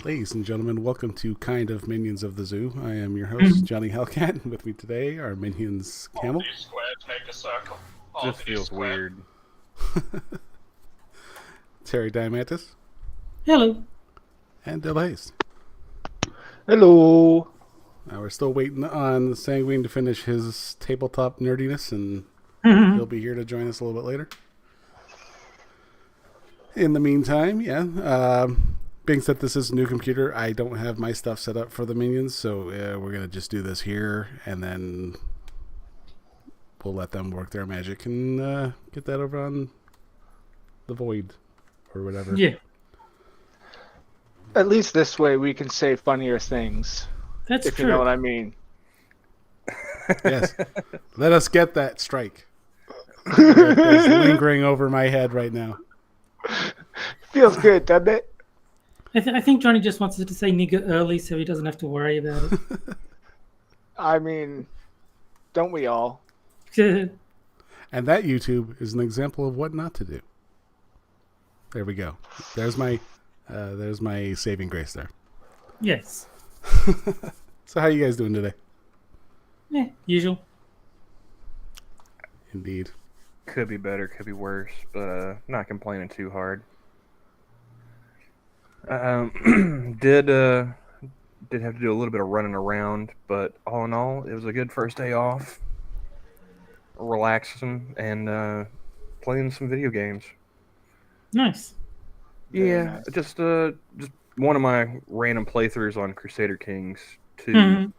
Ladies and gentlemen, welcome to Kind of Minions of the Zoo. I am your host, Johnny Hellcat, and with me today are minions All Camel, these squares make a circle. All Just these feels squares. weird. Terry Diamantis, Hello. and Delays. Hello. Now we're still waiting on Sanguine to finish his tabletop nerdiness, and he'll be here to join us a little bit later. In the meantime, being that this is a new computer, I don't have my stuff set up for the minions, so we're going to just do this here, and then we'll let them work their magic and get that over on the Void or whatever. Yeah, At least this way we can say funnier things, that's if true. you know what I mean. Yes. Let us get that strike. It's lingering over my head right now. Feels good, doesn't it? I think Johnny just wants us to say nigger early so he doesn't have to worry about I mean, don't we all? it. And that YouTube is an example of what not to do. There we go. There's my saving grace there. Yes. So how you guys doing today? Yeah, usual. Indeed. Could be better, could be worse, but not complaining too hard. Did have to do a little bit of running around, but all in all, it was a good first day off. Relaxing and playing some video games. Nice. Very Yeah, nice. just one of my random playthroughs on Crusader Kings 2.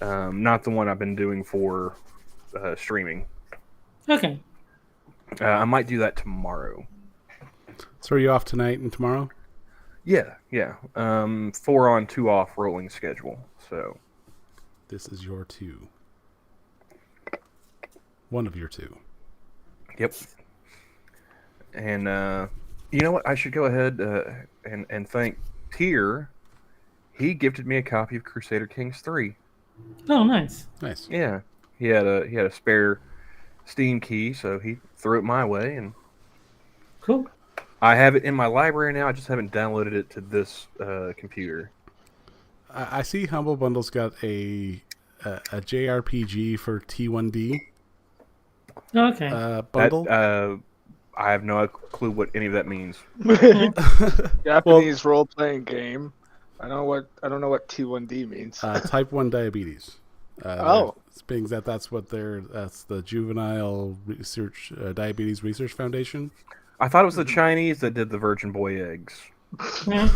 Not the one I've been doing for streaming. Okay. I might do that tomorrow. So are you off tonight and tomorrow? Yeah. 4 on, 2 off rolling schedule. So This is your two. One of your two. yep. And you know what? I should go ahead and thank Tier. He gifted me a copy of Crusader Kings 3. Oh, nice. Nice. Yeah, he had a spare Steam key, so he threw it my way, and Cool. I have it in my library now. I just haven't downloaded it to this computer. I see Humble Bundle's got a JRPG for T1D Okay. bundle. That, I have no clue what any of that means. Japanese role-playing game. I don't know what T1D means. Type 1 diabetes. Being that's the Juvenile Research Diabetes Research Foundation. I thought it was the Chinese that did the Virgin Boy eggs. Yeah.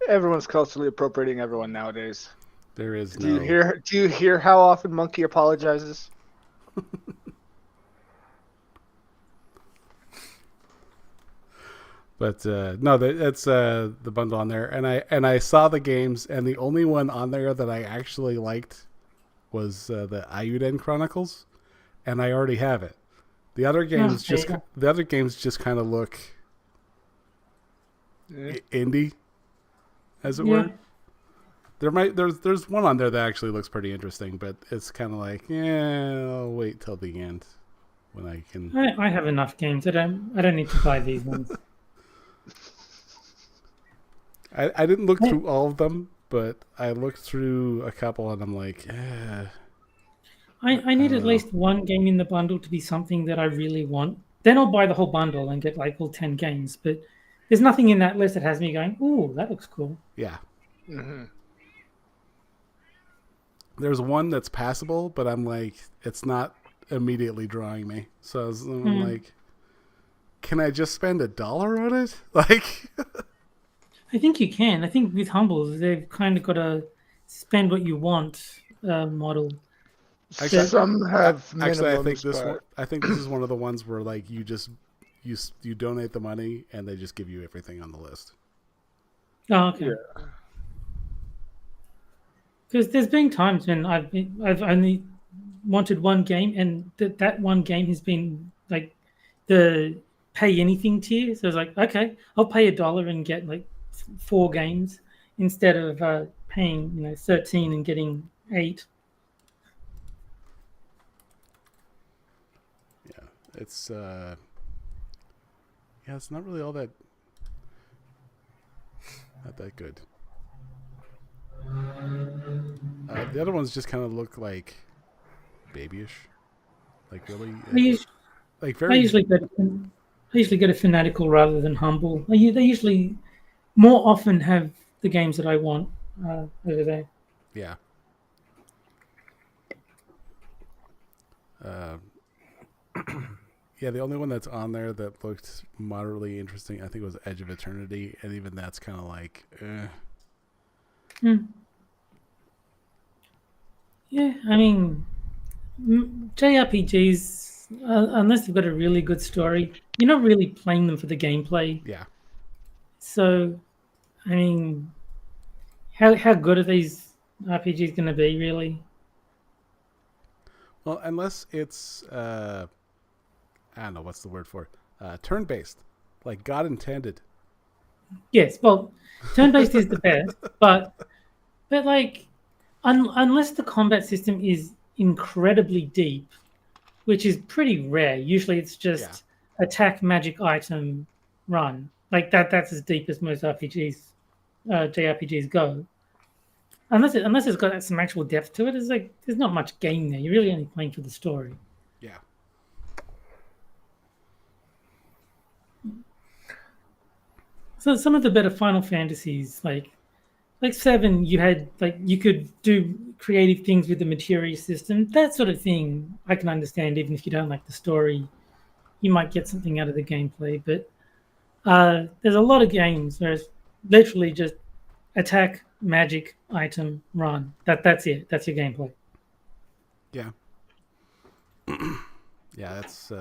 Everyone's culturally appropriating everyone nowadays. There is Do no. you hear how often Monkey apologizes? But no, that's the bundle on there, and I saw the games, and the only one on there that I actually liked was the Ayuden Chronicles, and I already have it. The other games just kind of look indie, as it were. There's one on there that actually looks pretty interesting, but it's kind of like, I'll wait till the end when I can. I have enough games. I don't need to buy these ones. I didn't look through all of them, but I looked through a couple, and I'm like, I need at least one game in the bundle to be something that I really want. Then I'll buy the whole bundle and get like all 10 games. But there's nothing in that list that has me going, ooh, that looks cool. yeah. Mm-hmm. There's one that's passable, but I'm like, it's not immediately drawing me. So I'm like, can I just spend $1 on it? Like, I think you can. I think with Humbles, they've kind of got a spend what you want model. Actually, Some have actually, minimums, I think this is one of the ones where like you just you donate the money and they just give you everything on the list. Oh, okay. Yeah. Because there's been times when I've only wanted one game, and that one game has been like the pay anything tier. So it's like, okay, I'll pay $1 and get like 4 games instead of paying 13 and getting 8. It's Yeah, it's not really all that. Not that good. The other ones just kind of look like babyish, like really, I usually, like I very. usually go to, I usually go to fanatical rather than humble. They usually more often have the games that I want over there. Yeah. Yeah, the only one that's on there that looked moderately interesting, I think, was Edge of Eternity, and even that's kind of like, Hmm. Yeah, I mean, JRPGs, unless they've got a really good story, you're not really playing them for the gameplay. yeah. So, I mean, how good are these RPGs going to be, really? Well, unless it's, I don't know what's the word for it, turn-based, like God intended. Yes, well, turn-based is the best, but like, unless the combat system is incredibly deep, which is pretty rare. Usually, it's Yeah. just attack, magic, item, run. Like that. That's as deep as most JRPGs go. Unless it's got some actual depth to it, it's like there's not much game there. You're really only playing for the story. Yeah. So some of the better Final Fantasies, like 7, you could do creative things with the materia system. That sort of thing I can understand, even if you don't like the story. You might get something out of the gameplay, but there's a lot of games where it's literally just attack, magic, item, run. That's it. That's your gameplay. Yeah. Yeah, that's,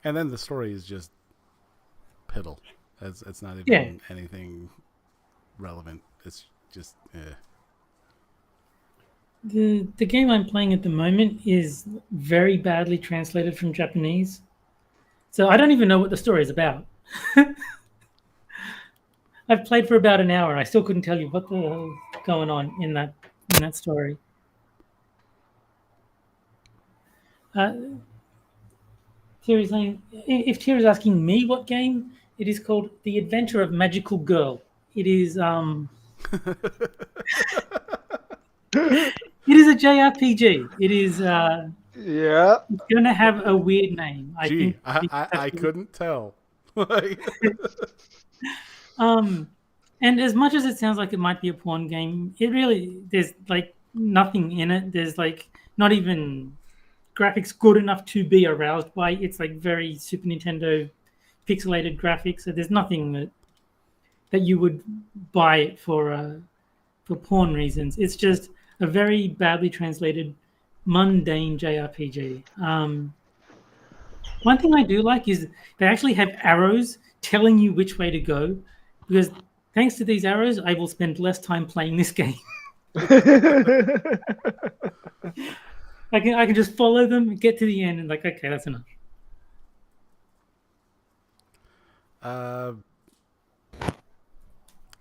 and then the story is just piddle. It's not Yeah. even anything relevant. It's just, The game I'm playing at the moment is very badly translated from Japanese, so I don't even know what the story is about. I've played for about an hour and I still couldn't tell you what the hell is going on in that story. Uh, if Tira's asking me what game, it is called The Adventure of Magical Girl. It is it is a JRPG. It is Yeah. it's going to have a weird name. I gee, think. I couldn't tell. Like, And as much as it sounds like it might be a porn game, there's like nothing in it. There's like not even graphics good enough to be aroused by. It's like very Super Nintendo pixelated graphics. So there's nothing that you would buy it for porn reasons. It's just a very badly translated, mundane JRPG. One thing I do like is they actually have arrows telling you which way to go, because thanks to these arrows, I will spend less time playing this game. I can just follow them, get to the end, and like, okay, that's enough.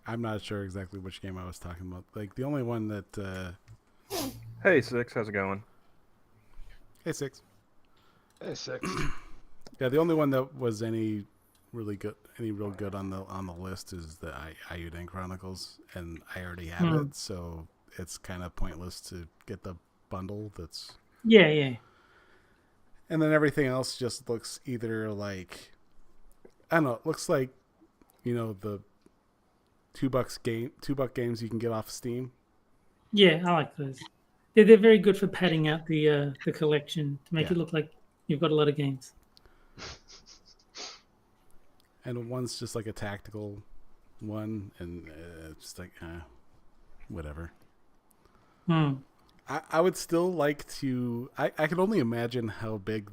I'm not sure exactly which game I was talking about. Like the only one that, Hey, Six, how's it going? hey, 6. Hey, 6. Yeah, the only one that was any real good on the list is the Ayuden Chronicles, and I already have it, so it's kind of pointless to get the bundle. That's Yeah. and then everything else just looks either like, I don't know, it looks like, the $2 games you can get off Steam. Yeah, I like those. They're very good for padding out the collection to make it look like you've got a lot of games. And one's just like a tactical one, and it's like, whatever. I would still like to. I can only imagine how big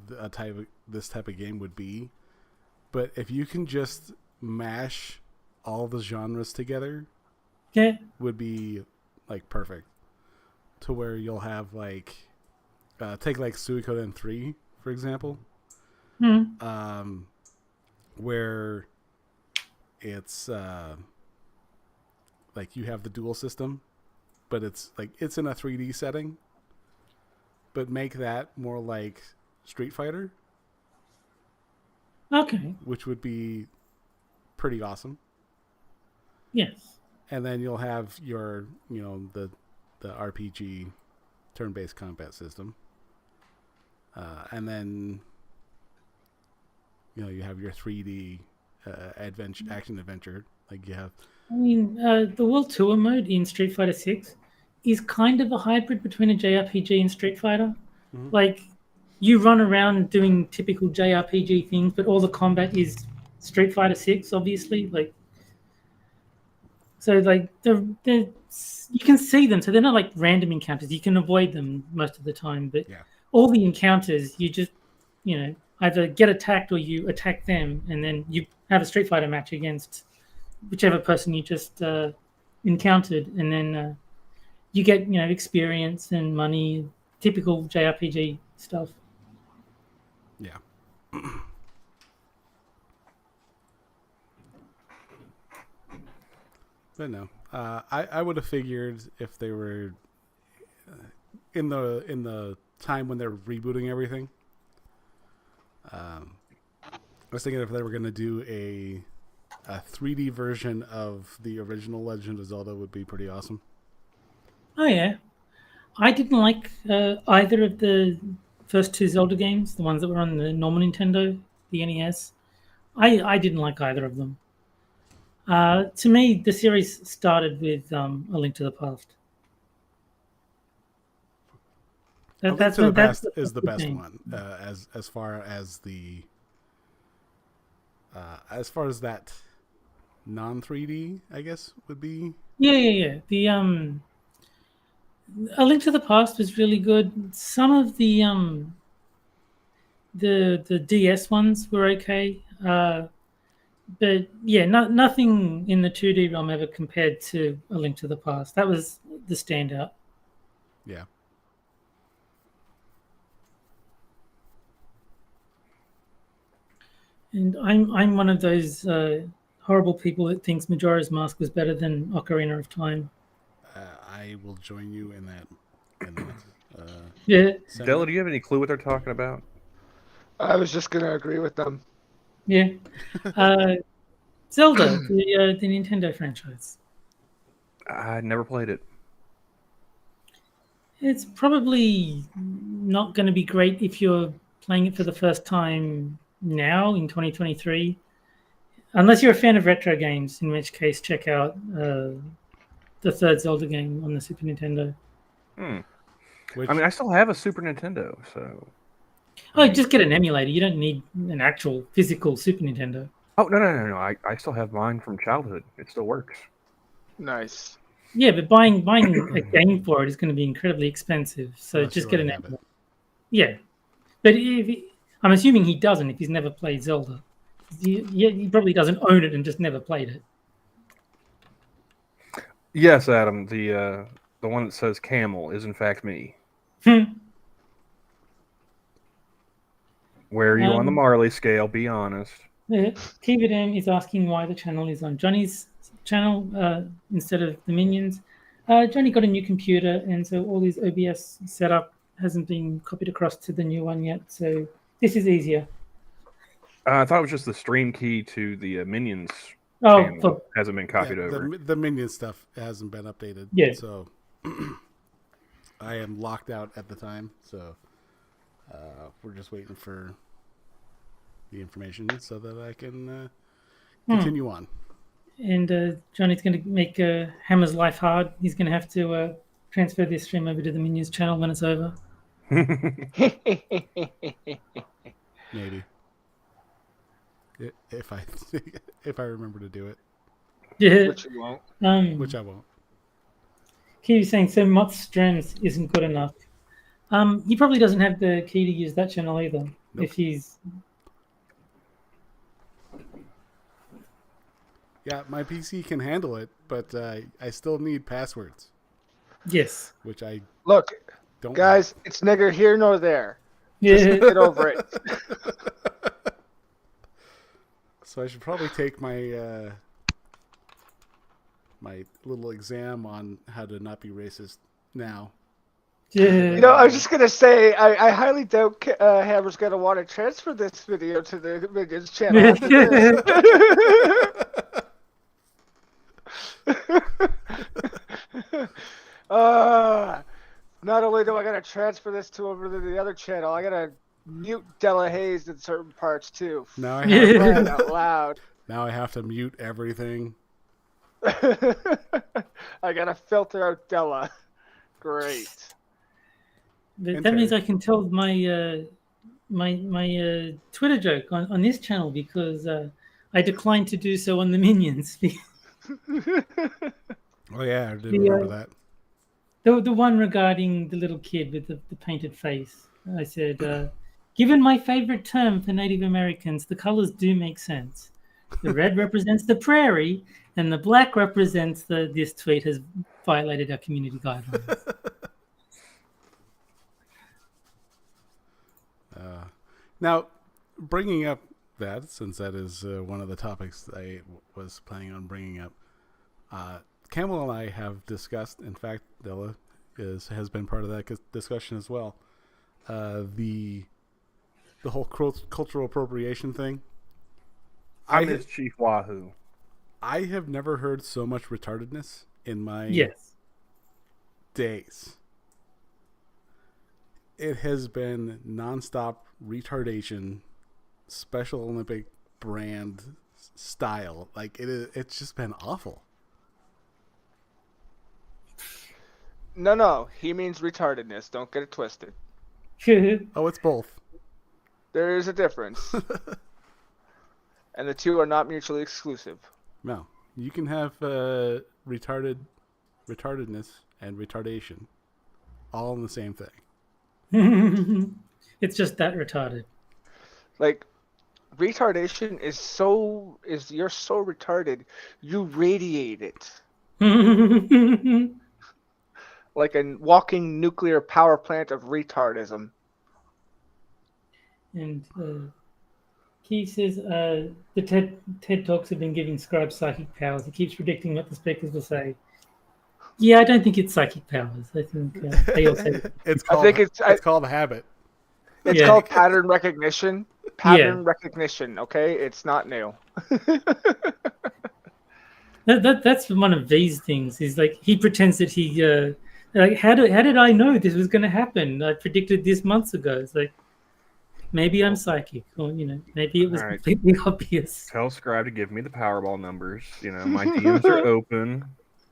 this type of game would be, but if you can just mash all the genres together, would be like perfect. To where you'll have like, take like Suikoden 3 for example, where it's like you have the dual system, but it's in a 3D setting, but make that more like Street Fighter, Okay. which would be pretty awesome. Yes. And then you'll have your, the RPG turn-based combat system, and then you have your 3D action adventure. Like you have, I mean, the World Tour mode in Street Fighter 6 is kind of a hybrid between a JRPG and Street Fighter. Mhm. Like, you run around doing typical JRPG things, but all the combat is Street Fighter 6, obviously. Like, so like they're you can see them, so they're not like random encounters. You can avoid them most of the time, but yeah, all the encounters you just either get attacked or you attack them, and then you have a Street Fighter match against whichever person you just encountered, and then you get experience and money, typical JRPG stuff. yeah. But no, I would have figured if they were in the time when they're rebooting everything. I was thinking if they were going to do a 3D version of the original Legend of Zelda would be pretty awesome. Oh yeah, I didn't like either of the first two Zelda games, the ones that were on the normal Nintendo, the NES. I didn't like either of them. To me, the series started with A Link to the Past. A Link to the That's Past is the best game. one as far as that non 3D, I guess would be. Yeah. The A Link to the Past was really good. Some of the DS ones were okay. But yeah, nothing in the 2D realm ever compared to A Link to the Past. That was the standout. Yeah. And I'm one of those horrible people that thinks Majora's Mask was better than Ocarina of Time. I will join you in that. Yeah, Della, do you have any clue what they're talking about? I was just gonna agree with them. yeah. Zelda, the Nintendo franchise. I never played it. It's probably not going to be great if you're playing it for the first time now in 2023, unless you're a fan of retro games, in which case check out the third Zelda game on the Super Nintendo. Which, I mean, I still have a Super Nintendo, so. Oh, just get an emulator. You don't need an actual physical Super Nintendo. Oh, no. I still have mine from childhood. It still works. Nice. Yeah, but buying a game for it is going to be incredibly expensive. So unless just you get an already have emulator. it. Yeah, but I'm assuming he doesn't if he's never played Zelda. He probably doesn't own it and just never played it. Yes, Adam. The one that says Camel is in fact me. Where are you on the Marley scale? Be honest. Keep It In is asking why the channel is on Johnny's channel instead of the Minions. Johnny got a new computer, and so all his OBS setup hasn't been copied across to the new one yet. So this is easier. I thought it was just the stream key to the Minions Oh, channel hasn't been copied over. The Minion stuff hasn't been updated. Yeah. So I am locked out at the time. So we're just waiting for the information so that I can continue on. And Johnny's going to make Hammer's life hard. He's going to have to transfer this stream over to the Minions channel when it's over. Maybe. If I remember to do it. Yeah. Which you won't. Which I won't. Kee's saying so Mott's streams isn't good enough. He probably doesn't have the key to use that channel either. Nope. If he's Yeah, my PC can handle it, but I still need passwords, yes. which I Look, don't. guys, it's neither here nor there. Yeah. Get over it. So I should probably take my my little exam on how to not be racist now. You know, I was just gonna say, I highly doubt Hammer's gonna want to transfer this video to the Minions channel after this. Not only do I gotta transfer this to over to the other channel, I gotta mute Della Hayes in certain parts too. Now I Crying have, out loud. now I have to mute everything. I gotta filter out Della. Great. That means I can tell my my Twitter joke on this channel because I declined to do so on the Minions. Oh yeah, I did remember that. The one regarding the little kid with the painted face. I said, given my favorite term for Native Americans, the colors do make sense. The red represents the prairie, and the black represents this tweet has violated our community guidelines. Now, bringing up that, since that is one of the topics I was planning on bringing up, Camel and I have discussed, in fact, Della has been part of that discussion as well, the whole cultural appropriation thing. I miss Chief Wahoo. I have never heard so much retardedness in my days. It has been nonstop retardation, Special Olympic brand style. Like it's just been awful. No, he means retardedness. Don't get it twisted. Oh, it's both. There is a difference. And the two are not mutually exclusive. No, you can have retardedness and retardation all in the same thing. It's just that retarded. Like, retardation is you're so retarded, you radiate it. Like a walking nuclear power plant of retardism. And Keith says the TED Talks have been giving scribes psychic powers. He keeps predicting what the speakers will say. Yeah, I don't think it's psychic powers. I think they all say it's called habit. It's called pattern recognition. Recognition. Okay, it's not new. That's one of V's things. Is like he pretends that he like how did I know this was going to happen? I predicted this months ago. It's like maybe I'm psychic, or maybe it was completely obvious. Tell Scribe to give me the Powerball numbers. My DMs are open.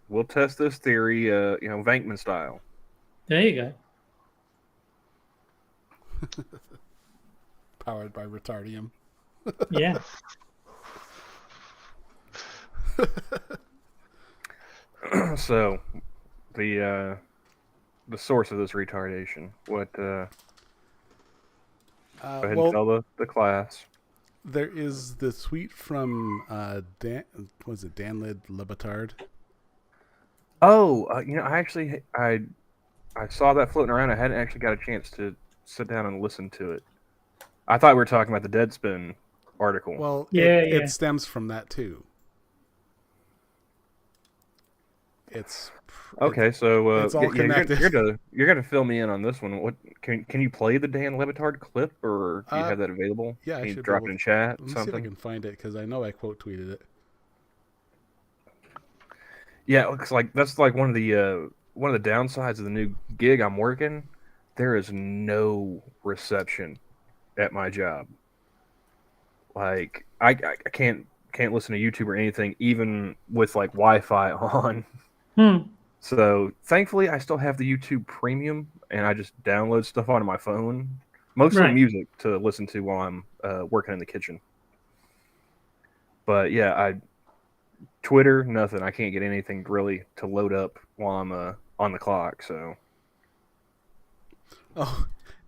We'll test this theory, Vankman style. There you go. Powered by Retardium. Yeah. So, the source of this retardation. What? Go ahead and tell the class. There is the tweet from Dan. Was it Dan Lebetard? Oh, I saw that floating around. I hadn't actually got a chance to sit down and listen to it. I thought we were talking about the Deadspin article. Well, it stems from that too. It's all connected. You're gonna fill me in on this one. What can you play the Dan Lebetard clip, or do you have that available? Yeah, can I you should drop it in chat. Let me see if I can find it because I know I quote tweeted it. Yeah, it looks like that's like one of the downsides of the new gig I'm working. There is no reception at my job. Like I can't listen to YouTube or anything, even with like Wi-Fi on. So thankfully, I still have the YouTube Premium, and I just download stuff onto my phone, mostly music to listen to while I'm working in the kitchen. But yeah, Twitter, nothing. I can't get anything really to load up while I'm on the clock. So. Oh,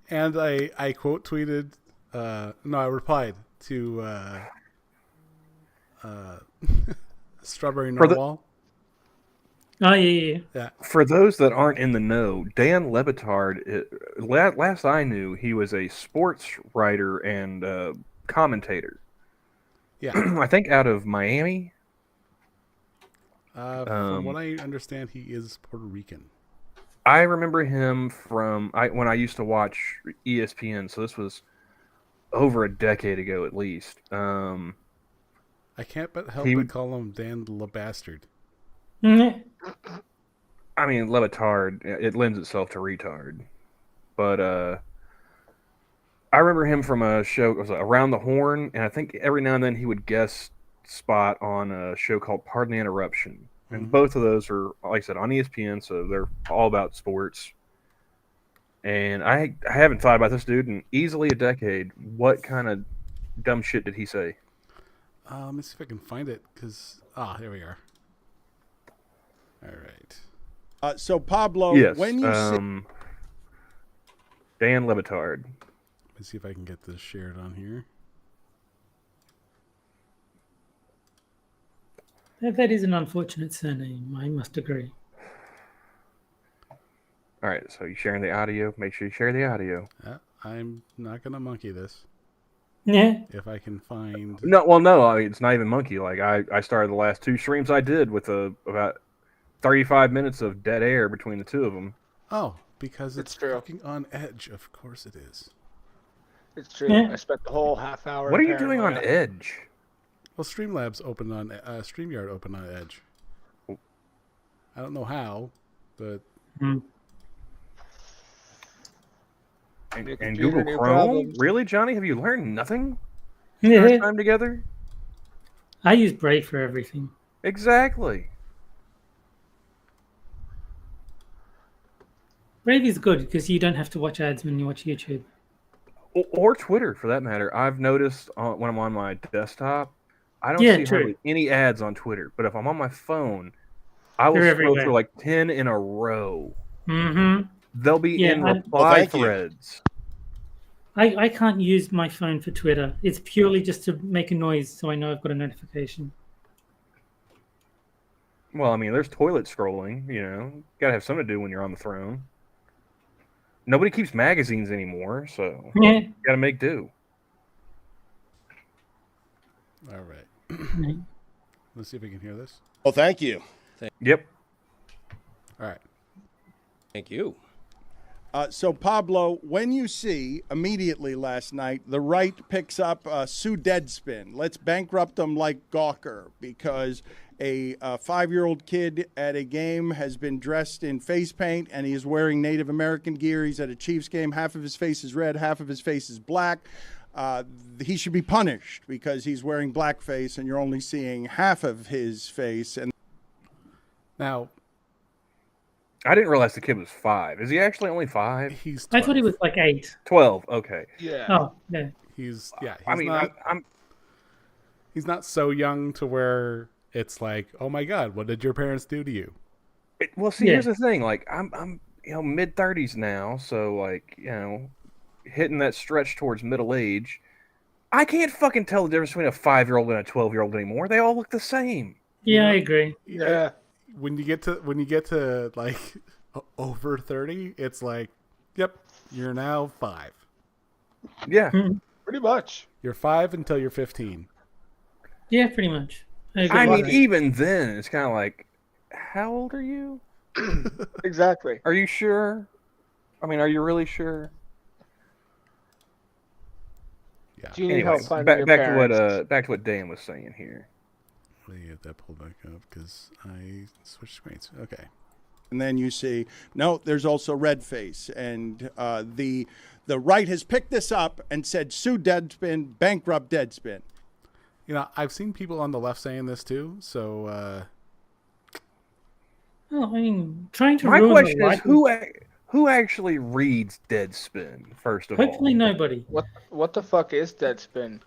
and I quote tweeted. I replied to Strawberry Narwhal. Oh yeah. For those that aren't in the know, Dan Lebetard, last I knew, he was a sports writer and commentator. Yeah, I think out of Miami. From what I understand, he is Puerto Rican. I remember him from when I used to watch ESPN. So this was over a decade ago, at least. I can't but help He but would- call him Dan the Bastard. Mm, I mean, Levitard. It lends itself to retard. But I remember him from a show. It was Around the Horn, and I think every now and then he would guest spot on a show called Pardon the Interruption. And both of those are, like I said, on ESPN, so they're all about sports. And I haven't thought about this dude in easily a decade. What kind of dumb shit did he say? Let me see if I can find it, because... here we are. All right. So Pablo, Yes, when you see Dan Levitard. Let me see if I can get this shared on here. that is an unfortunate surname. I must agree. All right, so you sharing the audio? Make sure you share the audio. I'm not going to monkey this. Yeah. If I can find... No, well, no, I mean, it's not even monkey. Like I started the last 2 streams I did with about 35 minutes of dead air between the two of them. Oh, because it's true. fucking on Edge. Of course it is. It's true. Yeah. I spent the whole half hour. What are in you doing on paranoia. Edge? Well, Streamlabs open on... StreamYard open on Edge. I don't know how, but... Mm. And, Your and computer, Google new Chrome? problems. Really, Johnny? Have you learned nothing? Our Yeah. time together? I use Brave for everything. Exactly. Brave is good because you don't have to watch ads when you watch YouTube. Or Twitter, for that matter. I've noticed when I'm on my desktop, I don't Yeah, see true. hardly any ads on Twitter. But if I'm on my phone, I will They're scroll everywhere. through like 10 in a row. Mm-hmm. They'll be Yeah, in I- reply thank you. threads. I can't use my phone for Twitter. It's purely just to make a noise so I know I've got a notification. Well, I mean, there's toilet scrolling, you know. Gotta have something to do when you're on the throne. Nobody keeps magazines anymore, so Yeah. gotta make do. All right. Mm. Let's see if we can hear this. Oh, thank you. Yep. All right. Thank you. So Pablo, when you see immediately last night, the right picks up Sue Deadspin. Let's bankrupt them like Gawker, because a 5-year-old kid at a game has been dressed in face paint and he is wearing Native American gear. He's at a Chiefs game. Half of his face is red, half of his face is black. He should be punished because he's wearing blackface and you're only seeing half of his face. And Now, I didn't realize the kid was 5. Is he actually only 5? he's I 12. thought he was like 8. 12. Okay. Yeah. Oh, yeah. He's I mean, not I'm he's not so young to where it's like, "Oh my god, what did your parents do to you?" well. See, Yeah. here's the thing. Like, I'm mid 30s now, so like, hitting that stretch towards middle age. I can't fucking tell the difference between a 5-year-old and a 12-year-old anymore. They all look the same. Yeah, I agree. Yeah. When you get to like over 30, it's like, "Yep, you're now 5." Yeah. Pretty much. You're 5 until you're 15. Yeah, pretty much. I agree. I with mean, that. even then, it's kind of like, how old are you? Exactly. Are you sure? I mean, are you really sure? Yeah. Do you need Anyways, help finding your parents? back to what Dan was saying here. Let me get that pulled back up because I switched screens. Okay. And then you see, no, there's also red face. And the right has picked this up and said, sue Deadspin, bankrupt Deadspin. You know, I've seen people on the left saying this too. So Oh, I mean, trying to My ruin question the is, life who actually reads Deadspin? First of all, hopefully nobody. What the fuck is Deadspin?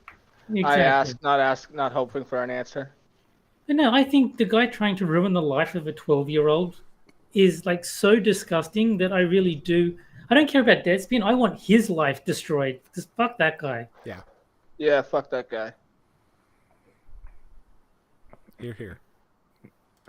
Exactly. I ask, not hoping for an answer. But no, I think the guy trying to ruin the life of a 12-year-old is like so disgusting that I really do. I don't care about Deadspin. I want his life destroyed. Because fuck that guy. yeah, Yeah, fuck that guy. here.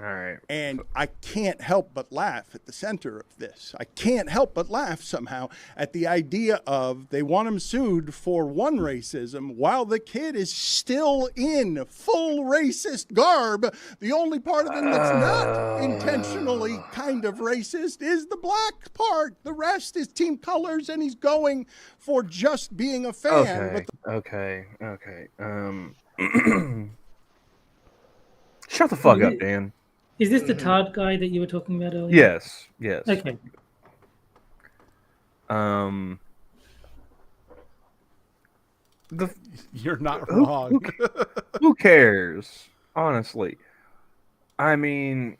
All right. And I can't help but laugh at the center of this. I can't help but laugh somehow at the idea of they want him sued for one racism while the kid is still in full racist garb. The only part of him that's not intentionally kind of racist is the black part. The rest is team colors, and he's going for just being a fan. Okay. Shut the fuck up, Dan. Is this the Tard guy that you were talking about earlier? Yes. Okay. You're not wrong. Who cares? Honestly. I mean,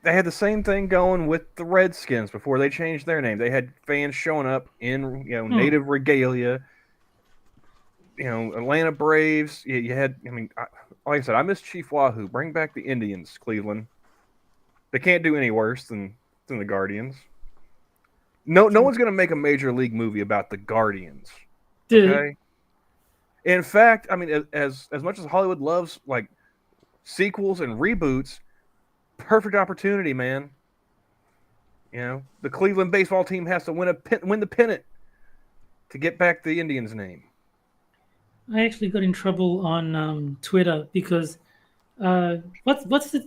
they had the same thing going with the Redskins before they changed their name. They had fans showing up in native regalia. Atlanta Braves. You had. I mean, like I said, I miss Chief Wahoo. Bring back the Indians, Cleveland. They can't do any worse than the Guardians. No one's gonna make a major league movie about the Guardians. Okay. In fact, I mean, as much as Hollywood loves like sequels and reboots, perfect opportunity, man. The Cleveland baseball team has to win the pennant to get back the Indians' name. I actually got in trouble on Twitter because was it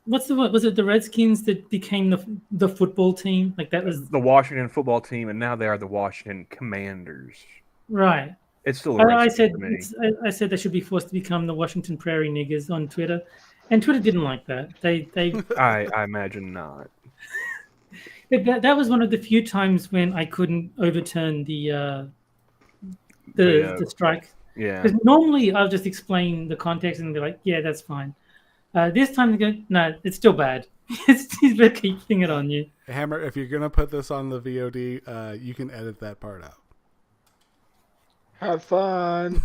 the Redskins that became the football team? Like that was the Washington football team, and now they are the Washington Commanders. Right. It's still. I said they should be forced to become the Washington Prairie Niggers on Twitter, and Twitter didn't like that. They I imagine not. That was one of the few times when I couldn't overturn the strike. Yeah. Because normally I'll just explain the context and be like, yeah, that's fine. This time they go, no, it's still bad. He's better keeping it on you. Hammer, if you're going to put this on the VOD, you can edit that part out. Have fun.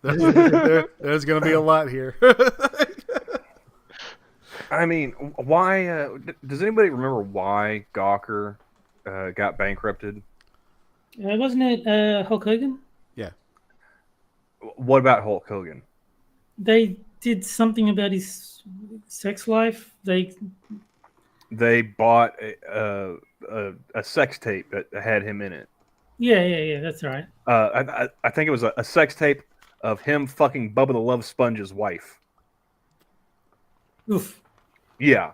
There's going to be a lot here. I mean, why? Does anybody remember why Gawker got bankrupted? Wasn't it Hulk Hogan? Yeah. What about Hulk Hogan? They did something about his sex life. They bought a sex tape that had him in it. Yeah, that's right. I think it was a sex tape of him fucking Bubba the Love Sponge's wife. Oof. Yeah.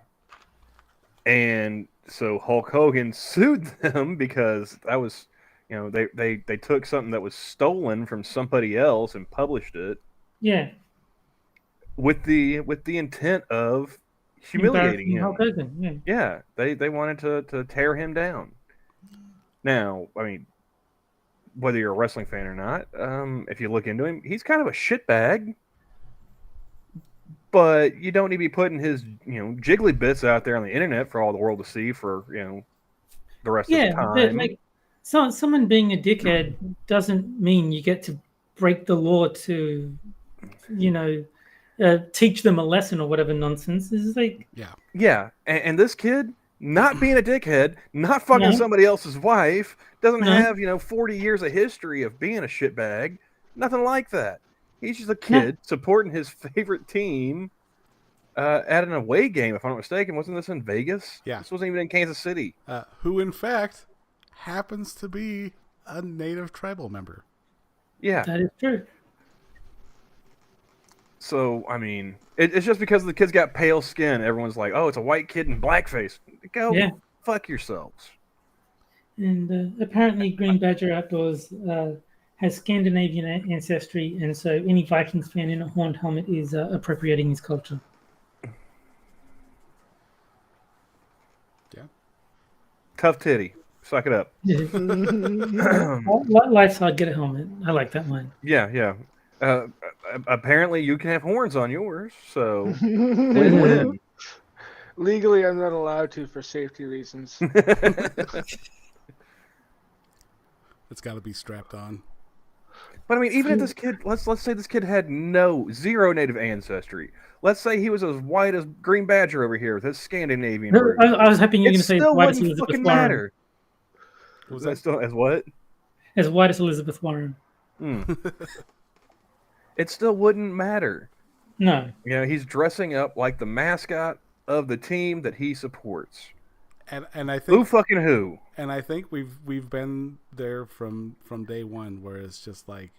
And so Hulk Hogan sued them because that was, they took something that was stolen from somebody else and published it. Yeah. With the intent of humiliating him. Hulk Hogan, yeah. They wanted to tear him down. Now, I mean, whether you're a wrestling fan or not, if you look into him, he's kind of a shitbag. But you don't need to be putting his, jiggly bits out there on the internet for all the world to see for, the rest of the time. Yeah, like someone being a dickhead doesn't mean you get to break the law to, teach them a lesson or whatever nonsense. It's like yeah, and this kid not being a dickhead, not fucking somebody else's wife, doesn't have 40 years of history of being a shitbag, nothing like that. He's just a kid supporting his favorite team at an away game, if I'm not mistaken. Wasn't this in Vegas? Yeah. This wasn't even in Kansas City. Who, in fact, happens to be a native tribal member. Yeah. That is true. So, I mean, it's just because the kid's got pale skin. Everyone's like, oh, it's a white kid in blackface. Go fuck yourselves. And apparently Green Badger Outdoors has Scandinavian ancestry, and so any Vikings fan in a horned helmet is appropriating his culture. Yeah. Tough titty. Suck it up. Life's hard, get a helmet. I like that line. Yeah. Apparently you can have horns on yours, so win-win. Legally, I'm not allowed to for safety reasons. It's got to be strapped on. But I mean, even if this kid, let's say this kid had zero native ancestry. Let's say he was as white as Green Badger over here with his Scandinavian. I was hoping you were going to say as white as Elizabeth Elizabeth matter. Warren. Was that still as what? As white as Elizabeth Warren. It still wouldn't matter. No. You know, he's dressing up like the mascot of the team that he supports. And I Who think fucking who? and I think we've been there from day one, where it's just like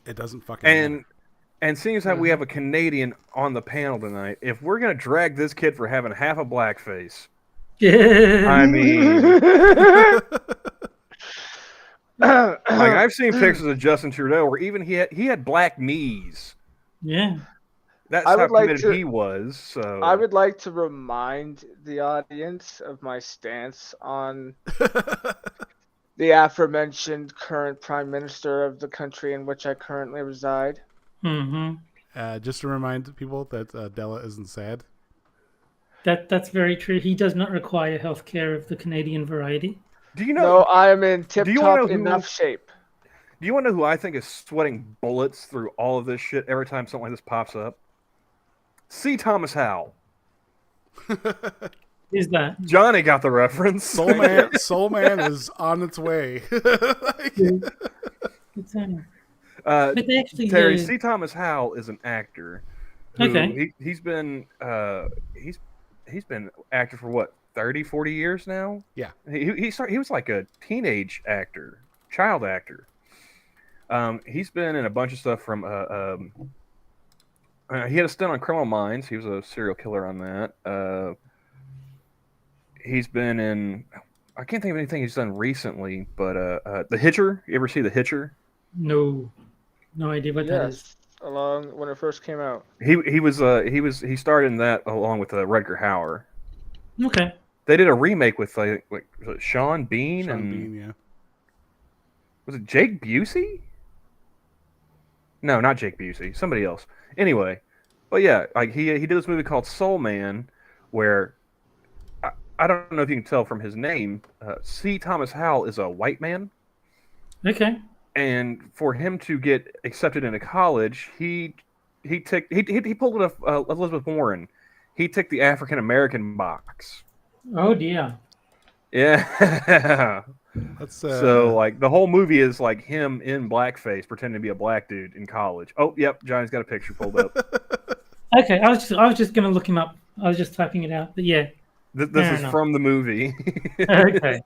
it doesn't fucking matter. And seeing as how we have a Canadian on the panel tonight, if we're gonna drag this kid for having half a blackface, Yeah. I mean, like I've seen pictures of Justin Trudeau where even he had black knees. Yeah. That's I how would like committed to- he was. So I would like to remind the audience of my stance on the aforementioned current Prime Minister of the country in which I currently reside. Just to remind people that Della isn't sad. That's very true. He does not require health care of the Canadian variety. do you know? No, I am in Do you wanna know tip-top who- enough shape. Do you want to know who I think is sweating bullets through all of this shit every time something like this pops up? C. Thomas Howell. Is that? Johnny got the reference. Soul Man is on its way. It's, but they actually Terry, C. Thomas Howell is an actor. Who, Okay. He's been actor for what, 30, 40 years now? Yeah. He was like a teenage actor, child actor. He's been in a bunch of stuff from he had a stint on Criminal Minds. He was a serial killer on that. He's been in, I can't think of anything he's done recently, but The Hitcher. You ever see The Hitcher? no idea what that is. Yes, along when it first came out. He starred in that along with Rutger Hauer. Okay. They did a remake with was it Sean Bean Sean and Bean, yeah. was it Jake Busey? No, not Jake Busey. Somebody else. Anyway, but yeah, like he did this movie called Soul Man, where I don't know if you can tell from his name, C. Thomas Howell is a white man, Okay. and for him to get accepted into college, he pulled it Elizabeth Warren. He ticked the African American box. Oh dear. Yeah. That's So like the whole movie is like him in blackface pretending to be a black dude in college. Oh, yep, Johnny's got a picture pulled up. Okay. I was just gonna look him up. I was just typing it out. But yeah. This Fair is enough. from the movie. Okay.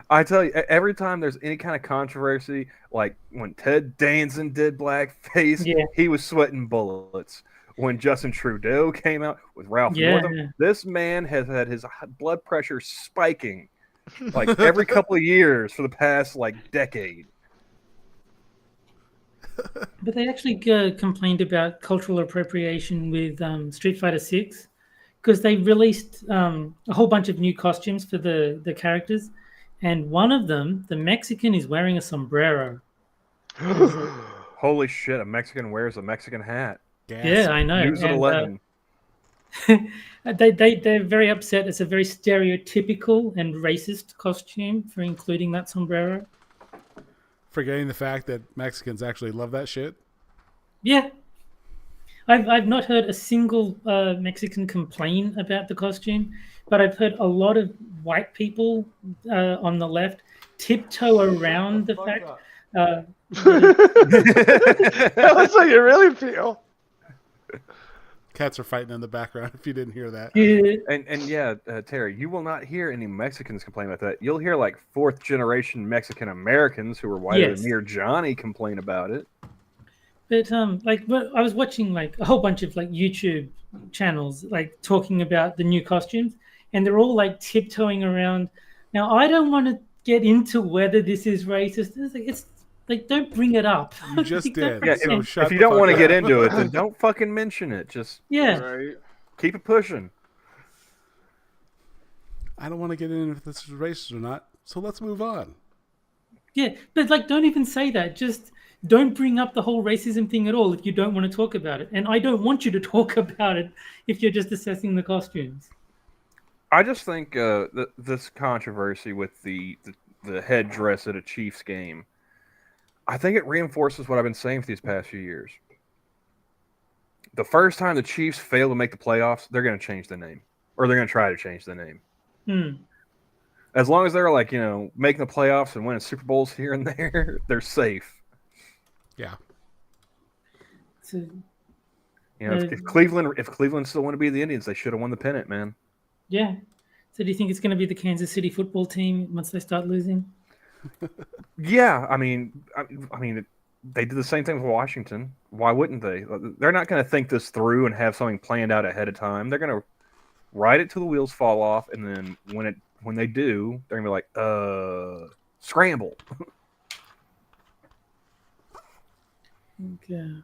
I tell you, every time there's any kind of controversy, like when Ted Danson did blackface, Yeah. he was sweating bullets. When Justin Trudeau came out with Ralph Yeah. Northam, this man has had his blood pressure spiking like every couple of years for the past like decade. But they actually complained about cultural appropriation with Street Fighter 6 because they released a whole bunch of new costumes for the characters, and one of them, the Mexican, is wearing a sombrero. Holy shit! A Mexican wears a Mexican hat. gas. Yeah, I know. News at And, 11. they're very upset. It's a very stereotypical and racist costume for including that sombrero. Forgetting the fact that Mexicans actually love that shit. Yeah. I've not heard a single Mexican complain about the costume, but I've heard a lot of white people on the left tiptoe around the fact. That's how you really feel. Cats are fighting in the background. If you didn't hear that, And yeah, Terry, you will not hear any Mexicans complain about that. You'll hear like fourth generation Mexican Americans who are whiter Yes. than me or Johnny complain about it. But I was watching like a whole bunch of like YouTube channels like talking about the new costumes, and they're all like tiptoeing around. Now I don't want to get into whether this is racist. It's like don't bring it up. you just Like, don't did. Yeah, bring it So up. if you don't want to get into it, then don't fucking mention it. Just Yeah. Right. keep it pushing. I don't want to get in if this is racist or not. So let's move on. Yeah, but like, don't even say that. Just don't bring up the whole racism thing at all if you don't want to talk about it. And I don't want you to talk about it if you're just assessing the costumes. I just think this controversy with the headdress at a Chiefs game, I think it reinforces what I've been saying for these past few years. The first time the Chiefs fail to make the playoffs, they're going to change the name, or they're going to try to change the name. As long as they're like making the playoffs and winning Super Bowls here and there, they're safe. Yeah. So, You know, if Cleveland still want to be the Indians, they should have won the pennant, man. yeah. So do you think it's going to be the Kansas City football team once they start losing? Yeah, I mean, they did the same thing with Washington. Why wouldn't they? They're not going to think this through and have something planned out ahead of time. They're going to ride it till the wheels fall off, and then when they do, they're going to be like, scramble. Okay. In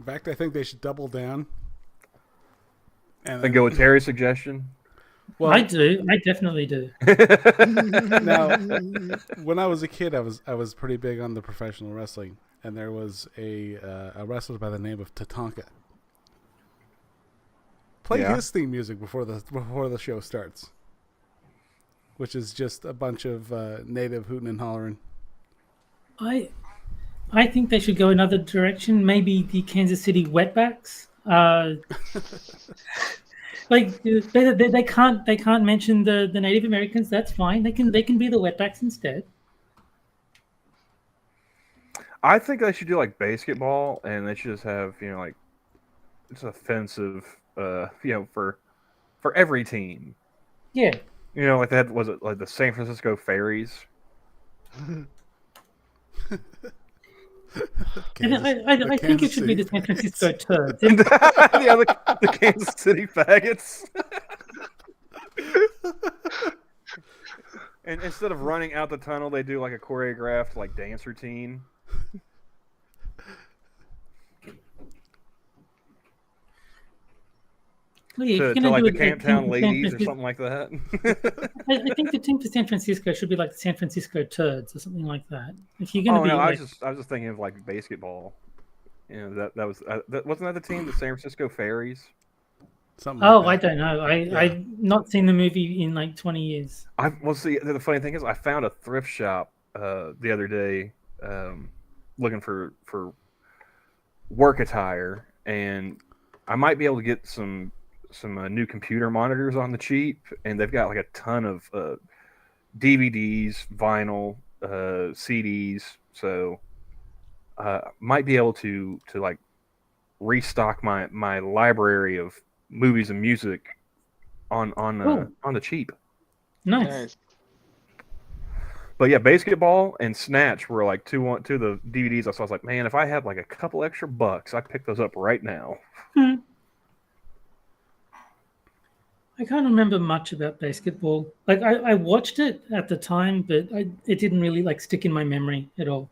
fact, I think they should double down. And Then go with Terry's suggestion. Well, I do. I definitely do. now, when I was a kid, I was pretty big on the professional wrestling, and there was a wrestler by the name of Tatanka. Play his theme music before the show starts, which is just a bunch of native hooting and hollering. I think they should go another direction. Maybe the Kansas City Wetbacks. Like they can't mention the Native Americans. That's fine. They can be the Wetbacks instead. I think they should do like basketball, and they should just have like it's offensive, for every team. Yeah. Like that was it like the San Francisco Fairies. I think it should be the San Francisco Turds. Yeah, the Kansas City Faggots. And instead of running out the tunnel, they do like a choreographed like dance routine. Yeah, to like the Camptown Ladies or something like that. I think the team for San Francisco should be like the San Francisco Turds or something like that. If you're going to be, I was just thinking of like basketball. That was wasn't that the team, the San Francisco Fairies? Something. Like that. I don't know. I've not seen the movie in like 20 years. See, the funny thing is, I found a thrift shop the other day, looking for work attire, and I might be able to get some new computer monitors on the cheap, and they've got like a ton of DVDs, vinyl, CDs, so might be able to like restock my library of movies and music on the cheap. Nice. But yeah, basketball and Snatch were like two of the DVDs. So I was like, man, if I had like a couple extra bucks, I'd pick those up right now. I can't remember much about basketball. Like I watched it at the time, but it didn't really like stick in my memory at all.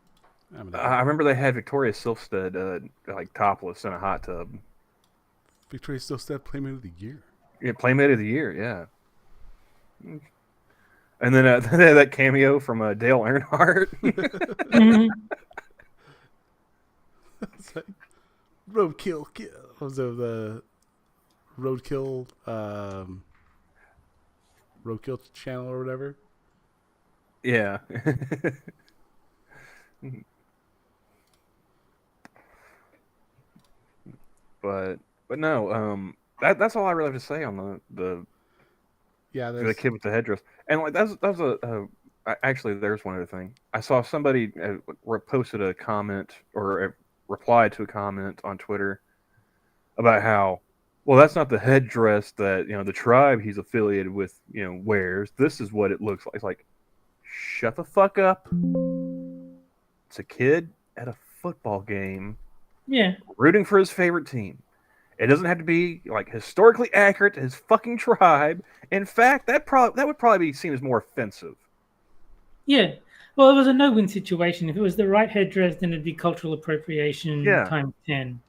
I remember they had Victoria Silvstedt like topless in a hot tub. Victoria Silvstedt Playmate of the Year. Yeah, Playmate of the Year, yeah. And then they had that cameo from Dale Earnhardt. It's like Roadkill kill. Was it the Roadkill channel or whatever? Yeah. But no, that's all I really have to say on the kid with the headdress. And like that was actually, there's one other thing. I saw somebody posted a comment or replied to a comment on Twitter about how, well, that's not the headdress that the tribe he's affiliated with wears. This is what it looks like. It's like, shut the fuck up. It's a kid at a football game. Yeah. Rooting for his favorite team. It doesn't have to be like historically accurate to his fucking tribe. In fact, that would probably be seen as more offensive. Yeah. Well, it was a no-win situation. If it was the right headdress, then it'd be cultural appropriation times 10.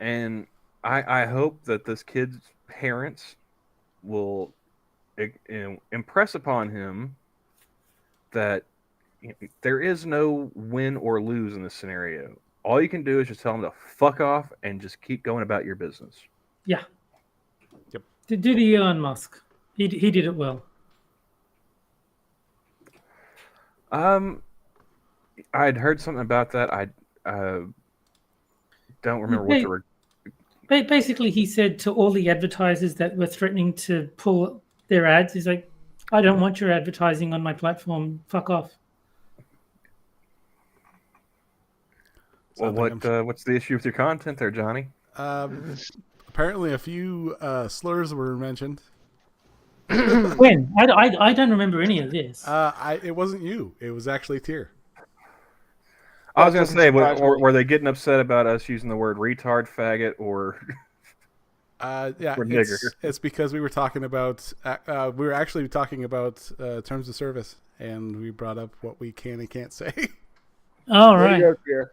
And I hope that this kid's parents will impress upon him that there is no win or lose in this scenario. All you can do is just tell him to fuck off and just keep going about your business. Yeah. Yep. To do the Elon Musk. He did it well. I'd heard something about that. I don't remember what they were. Basically, he said to all the advertisers that were threatening to pull their ads, he's like, I don't want your advertising on my platform. Fuck off. Well, So I think what's the issue with your content there, Johnny? apparently a few slurs were mentioned. When? I don't remember any of this. It wasn't you. It was actually Tier. I was That gonna doesn't say, surprise me. were they getting upset about us using the word retard, faggot, or Yeah, or nigger? it's because we were talking about we were actually talking about terms of service, and we brought up what we can and can't say. All Way to right, go, Pierre.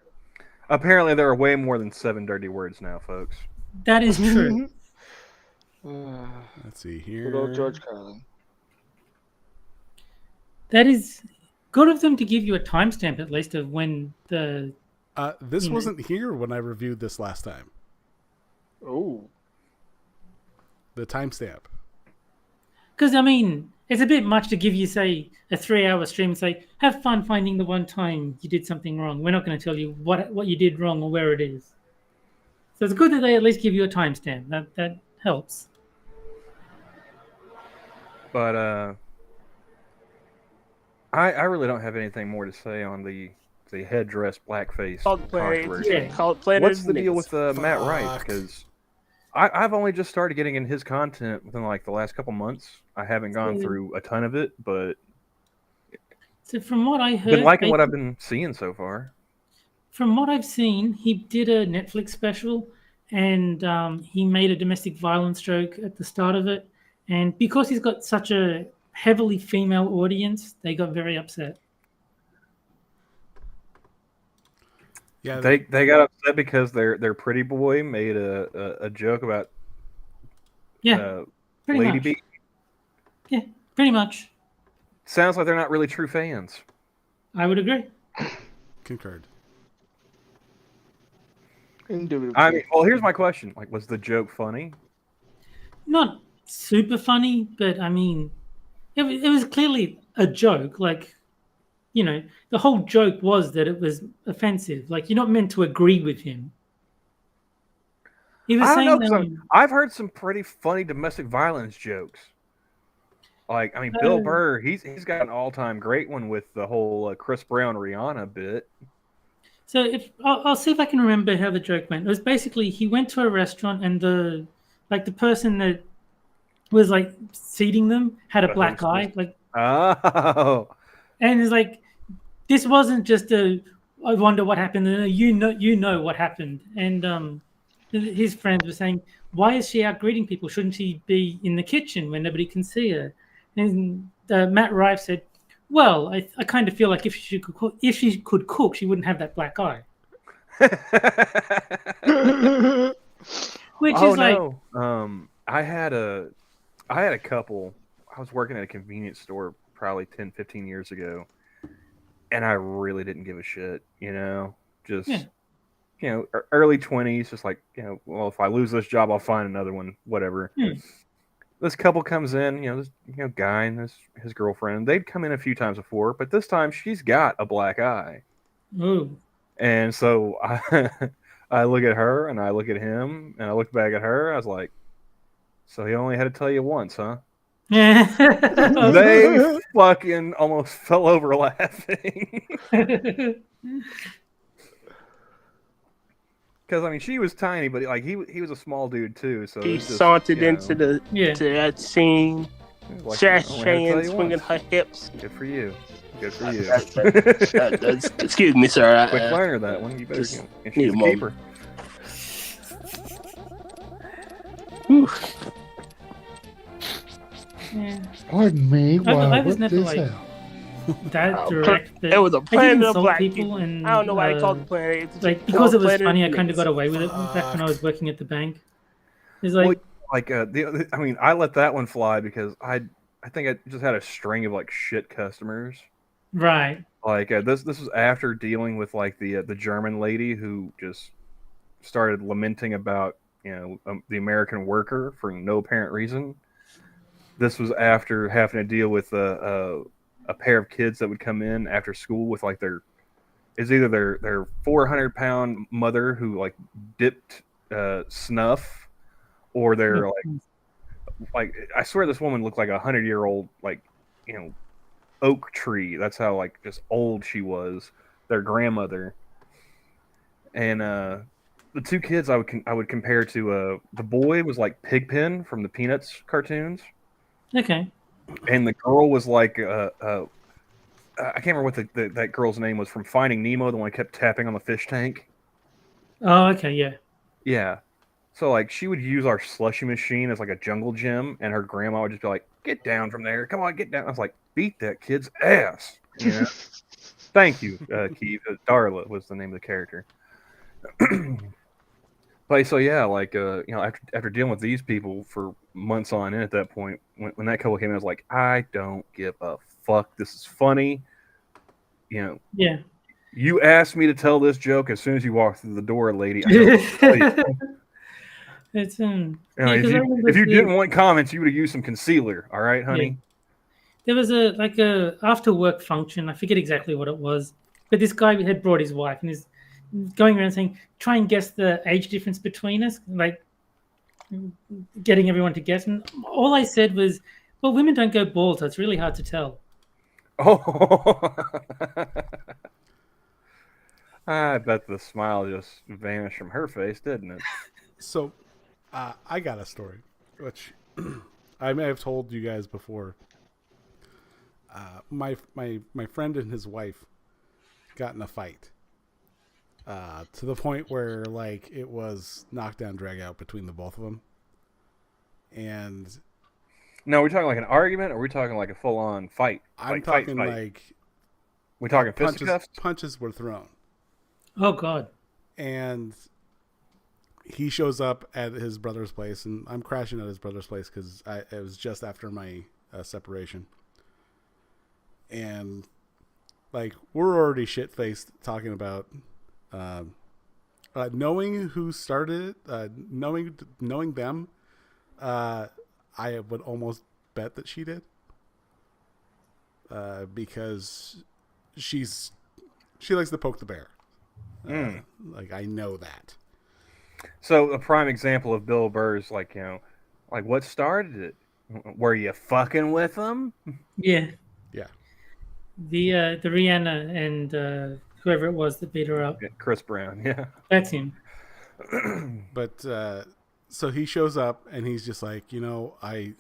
Apparently, there are way more than 7 dirty words now, folks. that is true. Let's see Good old here. George Carlin. That is good of them to give you a timestamp at least of when the. This You know. wasn't here when I reviewed this last time. Oh. The timestamp. Because I mean, it's a bit much to give you, say, a 3-hour stream and say, "Have fun finding the one time you did something wrong." We're not going to tell you what you did wrong or where it is. So it's good that they at least give you a timestamp. That helps. But I really don't have anything more to say on the headdress blackface controversy. Yeah. Call it Planet What's of the the deal Niggas. with Matt Rife? Fuck. Because I've only just started getting in his content within like the last couple months. I haven't gone through a ton of it, but So from what I heard, been liking what I've been seeing so far. from what I've seen, he did a Netflix special, and he made a domestic violence joke at the start of it. And because he's got such a heavily female audience, they got very upset. Yeah, They got upset because their pretty boy made a joke about Yeah, pretty Lady much. B. Yeah, pretty much. Sounds like they're not really true fans. I would agree. concurred. Indubitably. I mean, well, here's my question: like, was the joke funny? Not super funny, but I mean, it was clearly a joke. Like, you know, the whole joke was that it was offensive. Like, you're not meant to agree with him. He was I don't know, saying 'cause I've heard some pretty funny domestic violence jokes. Like, I mean, Bill Burr, he's got an all-time great one with the whole Chris Brown Rihanna bit. so. If I'll see if I can remember how the joke went. It was basically he went to a restaurant and the person that was like seating them had a The black eye. hostess. Like, Oh, and it's like this wasn't just a I wonder what happened. You know what happened. And his friends were saying, why is she out greeting people? Shouldn't she be in the kitchen where nobody can see her? And Matt Rife said, well, I kind of feel like if she could cook, she wouldn't have that black eye. Which oh is like, no. I had a couple. I was working at a convenience store probably 10, 15 years ago, and I really didn't give a shit. Just. Yeah. Early 20s, just like, well, if I lose this job, I'll find another one, whatever. This couple comes in, this guy and his girlfriend. They'd come in a few times before, but this time she's got a black eye. ooh. And so I look at her and I look at him and I look back at her. I was like, so he only had to tell you once, huh? They fucking almost fell over laughing. Because I mean, she was tiny, but like he was a small dude too. So She it's just, sauntered into to that scene, like, sashaying, swinging her hips. Good for you. Good for you. Excuse me, sir. Quick learner, that one. You better. just And need she's a a keeper. Yeah. Pardon me while I was I never this like out. that direct. But It was a I did planet of insult black people, people. and I don't know why they call it the planet. It's like just because it was Planet funny. I of kind of Niggas. got away with it back when I was working at the bank. It's like, I mean, I let that one fly because I think I just had a string of like shit customers. right. Like this was after dealing with like the German lady who just started lamenting about the American worker for no apparent reason. This was after having to deal with a pair of kids that would come in after school with like their 400-pound mother who like dipped snuff, or their like I swear this woman looked like 100-year-old oak tree. That's how like just old she was. Their grandmother. And the two kids I would compare to the boy was like Pigpen from the Peanuts cartoons, Okay. and the girl was like I can't remember what that girl's name was from Finding Nemo, the one who kept tapping on the fish tank. Oh, okay, yeah. Yeah. So like she would use our slushy machine as like a jungle gym, and her grandma would just be like, "Get down from there, come on, get down." I was like, "Beat that kid's ass." Yeah. Thank you, Keith. Darla was the name of the character. But so yeah, like after dealing with these people for months on end, at that point, when that couple came in, I was like, I don't give a fuck. This is funny. You know, Yeah. you asked me to tell this joke as soon as you walked through the door, lady. I know. It's You yeah, know, 'cause I remember if you didn't want comments, you would have used some concealer. All right, honey. there was a after work function. I forget exactly what it was, but this guy had brought his wife and is going around saying, "Try and guess the age difference between us," like getting everyone to guess. And all I said was, "Well, women don't go bald, so it's really hard to tell." Oh, I bet the smile just vanished from her face, didn't it? So, I got a story, which I may have told you guys before. My friend and his wife got in a fight to the point where like it was knockdown drag out between the both of them, and No, are we talking like an argument, or are we talking like a full on fight? I'm Like talking fight. like We talking fisticuffs? punches were thrown, Oh God! and he shows up at his brother's place, and I'm crashing at his brother's place because it was just after my separation. And like we're already shit faced talking about knowing who started it, knowing them. I would almost bet that she did because she likes to poke the bear. Like I know that. So a prime example of Bill Burr's like like what started it? Were you fucking with them? Yeah, Yeah. the Rihanna and whoever it was that beat her up. Yeah, Chris Brown, yeah. That's him. But so he shows up and he's just like, I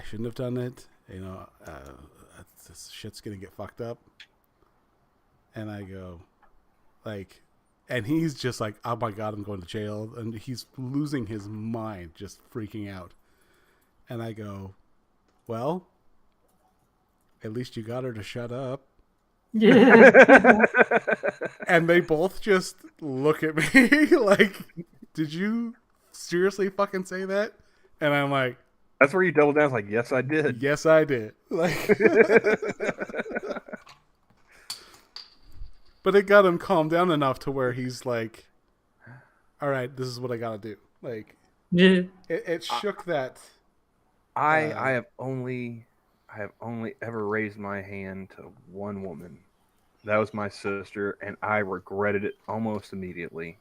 shouldn't have done it. This shit's gonna get fucked up. And I go, like, and he's just like, oh my God, I'm going to jail. And he's losing his mind, just freaking out. And I go, well, at least you got her to shut up. Yeah. And they both just look at me like, did you seriously fucking say that? And I'm like, That's where you double down. It's like, yes, I did. yes, I did. Like, but it got him calmed down enough to where he's like, all right, this is what I got to do. Like, Yeah. it shook that. I have only ever raised my hand to one woman. That was my sister, and I regretted it almost immediately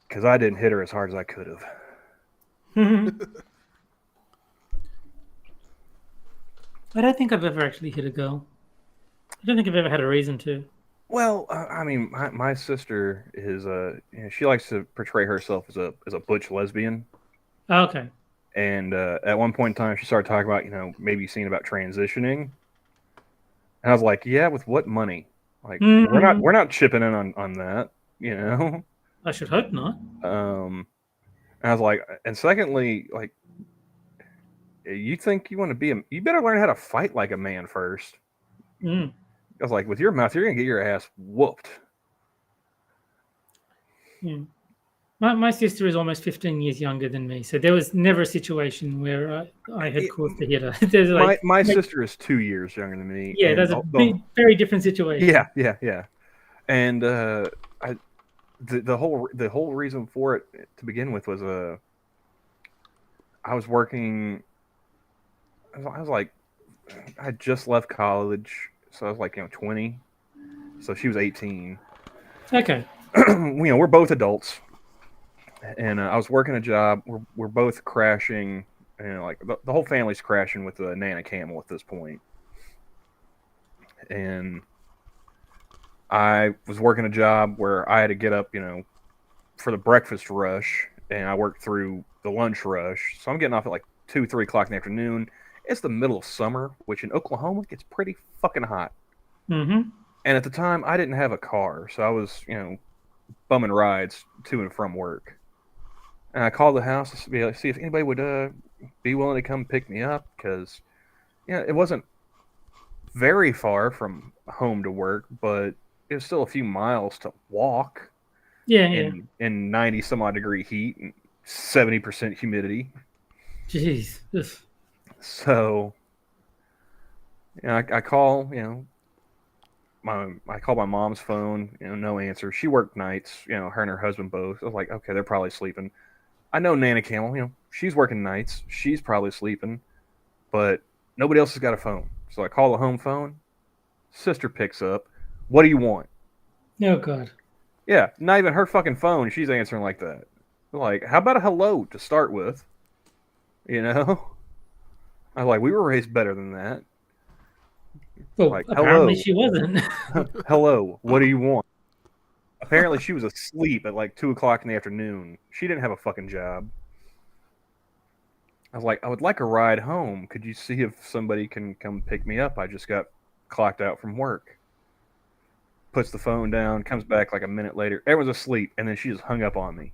because I didn't hit her as hard as I could have. I don't think I've ever actually hit a girl. I don't think I've ever had a reason to. Well, I mean, my sister is she likes to portray herself as a butch lesbian, Oh, okay. and at one point in time, she started talking about maybe seeing about transitioning, and I was like, yeah, with what money? Like we're not chipping in on that, I should hope not. And I was like, and secondly, like, you think you want to be you better learn how to fight like a man first. Mm. I was like, with your mouth, you're gonna get your ass whooped. Yeah. My sister is almost 15 years younger than me, so there was never a situation where I had cause to hit her. There's like, my sister is 2 years younger than me. yeah, that's a very different situation. Yeah. And the whole reason for it to begin with was I was working. I was like, I had just left college, so I was like 20. So she was 18. Okay. We're both adults, and I was working a job. We're both crashing, like the whole family's crashing with a Nana Camel at this point. And I was working a job where I had to get up, for the breakfast rush, and I worked through the lunch rush. So I'm getting off at like 2, 3 o'clock in the afternoon. It's the middle of summer, which in Oklahoma gets pretty fucking hot. Mm-hmm. And at the time, I didn't have a car, so I was, bumming rides to and from work. And I called the house to see if anybody would be willing to come pick me up, because it wasn't very far from home to work, but it was still a few miles to walk. Yeah, in 90 some odd degree heat and 70% humidity. Jeez. So, I call, I call my mom's phone, no answer. She worked nights, her and her husband both. I was like, okay, they're probably sleeping. I know Nana Camel, she's working nights. She's probably sleeping, but nobody else has got a phone. So I call the home phone. Sister picks up. What do you want? Oh, God. Yeah, not even her fucking phone. She's answering like that. Like, how about a hello to start with? I was like, we were raised better than that. Well, Like, apparently hello. she wasn't. Hello, what do you want? Apparently she was asleep at like 2 o'clock in the afternoon. She didn't have a fucking job. I was like, I would like a ride home. Could you see if somebody can come pick me up? I just got clocked out from work. Puts the phone down, comes back like a minute later. Everyone's asleep, and then she just hung up on me.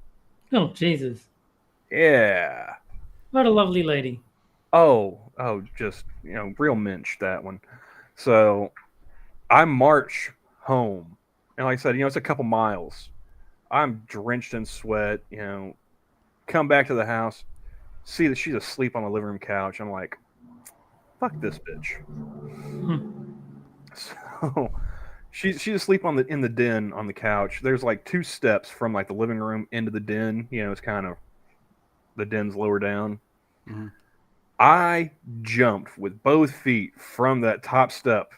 Oh, Jesus. Yeah. What a lovely lady. Oh, just, real minch, that one. So I march home. And like I said, it's a couple miles. I'm drenched in sweat, come back to the house, see that she's asleep on the living room couch. I'm like, fuck this bitch. So she's asleep in the den on the couch. There's like 2 steps from like the living room into the den. It's kind of, the den's lower down. Mm-hmm. I jumped with both feet from that top step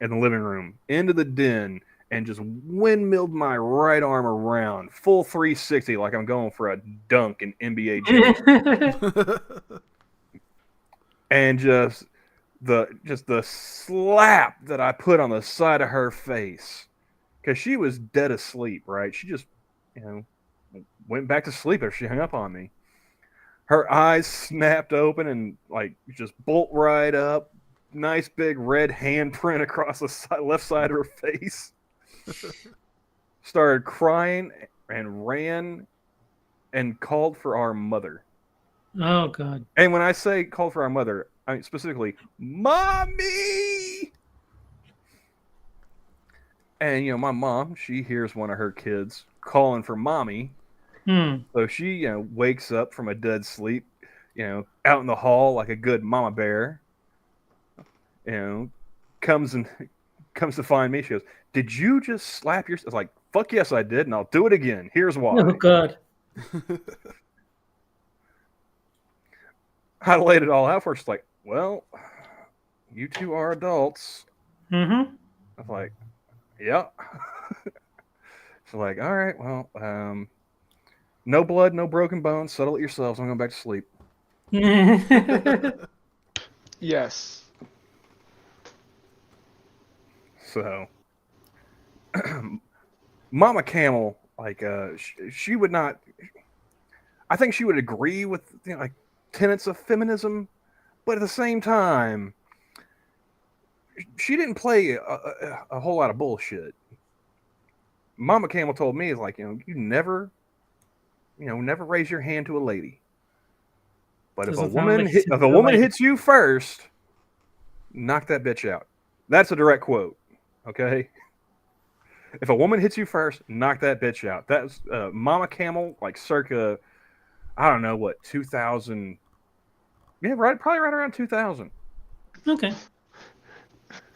in the living room into the den and just windmilled my right arm around, full 360, like I'm going for a dunk in NBA Jam. And just the slap that I put on the side of her face, because she was dead asleep, right? She just, went back to sleep after she hung up on me. Her eyes snapped open and like just bolt right up. Nice big red handprint across the left side of her face. Started crying and ran and called for our mother. Oh, God. And when I say called for our mother, I mean specifically, Mommy! And, my mom, she hears one of her kids calling for Mommy. So she, wakes up from a dead sleep, out in the hall like a good mama bear. Comes to find me. She goes, "Did you just slap your?" I was like, "Fuck yes, I did, and I'll do it again. Here's why." Oh, God. I laid it all out for her. She's like, "Well, you two are adults." Mm-hmm. I was like, "Yeah." She's like, "All right, well, no blood, no broken bones. Settle it yourselves. I'm going back to sleep." Yes. So, Mama Camel, like, she would not. I think she would agree with like tenets of feminism, but at the same time, she didn't play a whole lot of bullshit. Mama Camel told me, is like, you never raise your hand to a lady. But if a woman hits you first, knock that bitch out. That's a direct quote. Okay. If a woman hits you first, knock that bitch out. That's Mama Camel, like circa, I don't know what, 2000. Yeah, probably right around 2000. Okay.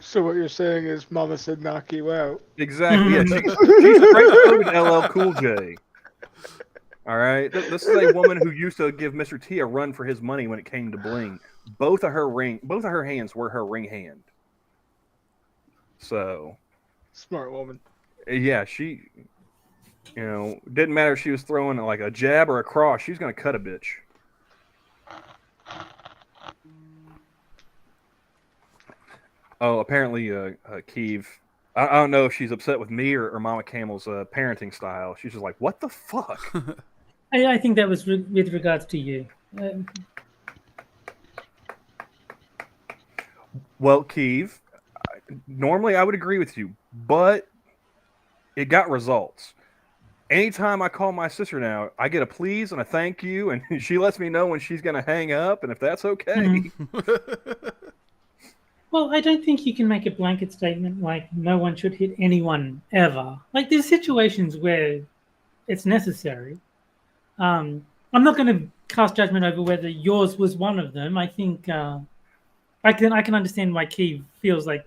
So what you're saying is Mama said knock you out. Exactly. Yeah, she's straight quoted LL Cool J. All right. This is a woman who used to give Mr. T a run for his money when it came to bling. Both of her hands were her ring hand. So, Smart woman. Yeah, she, didn't matter if she was throwing like a jab or a cross. She was going to cut a bitch. Oh, apparently, Keeve, I don't know if she's upset with me or Mama Camel's parenting style. She's just like, what the fuck? I think that was with regards to you. Well, Keeve, normally I would agree with you, but it got results. Anytime I call my sister now, I get a please and a thank you, and she lets me know when she's going to hang up, and if that's okay. Well, I don't think you can make a blanket statement like no one should hit anyone ever. Like there's situations where it's necessary. I'm not going to cast judgment over whether yours was one of them. I think I can understand why Keeve feels like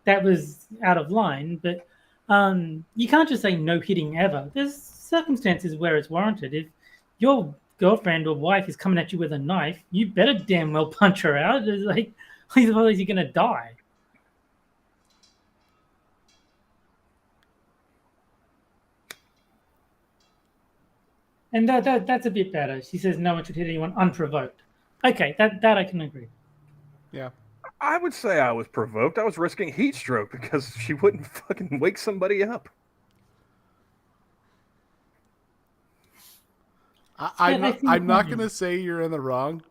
that was out of line, but you can't just say no hitting ever. There's circumstances where it's warranted. If your girlfriend or wife is coming at you with a knife, you better damn well punch her out. It's like, otherwise you're gonna die. And that's a bit better. She says no one should hit anyone unprovoked. Okay, that I can agree. Yeah. I would say I was provoked. I was risking heat stroke because she wouldn't fucking wake somebody up. I'm not going to say you're in the wrong.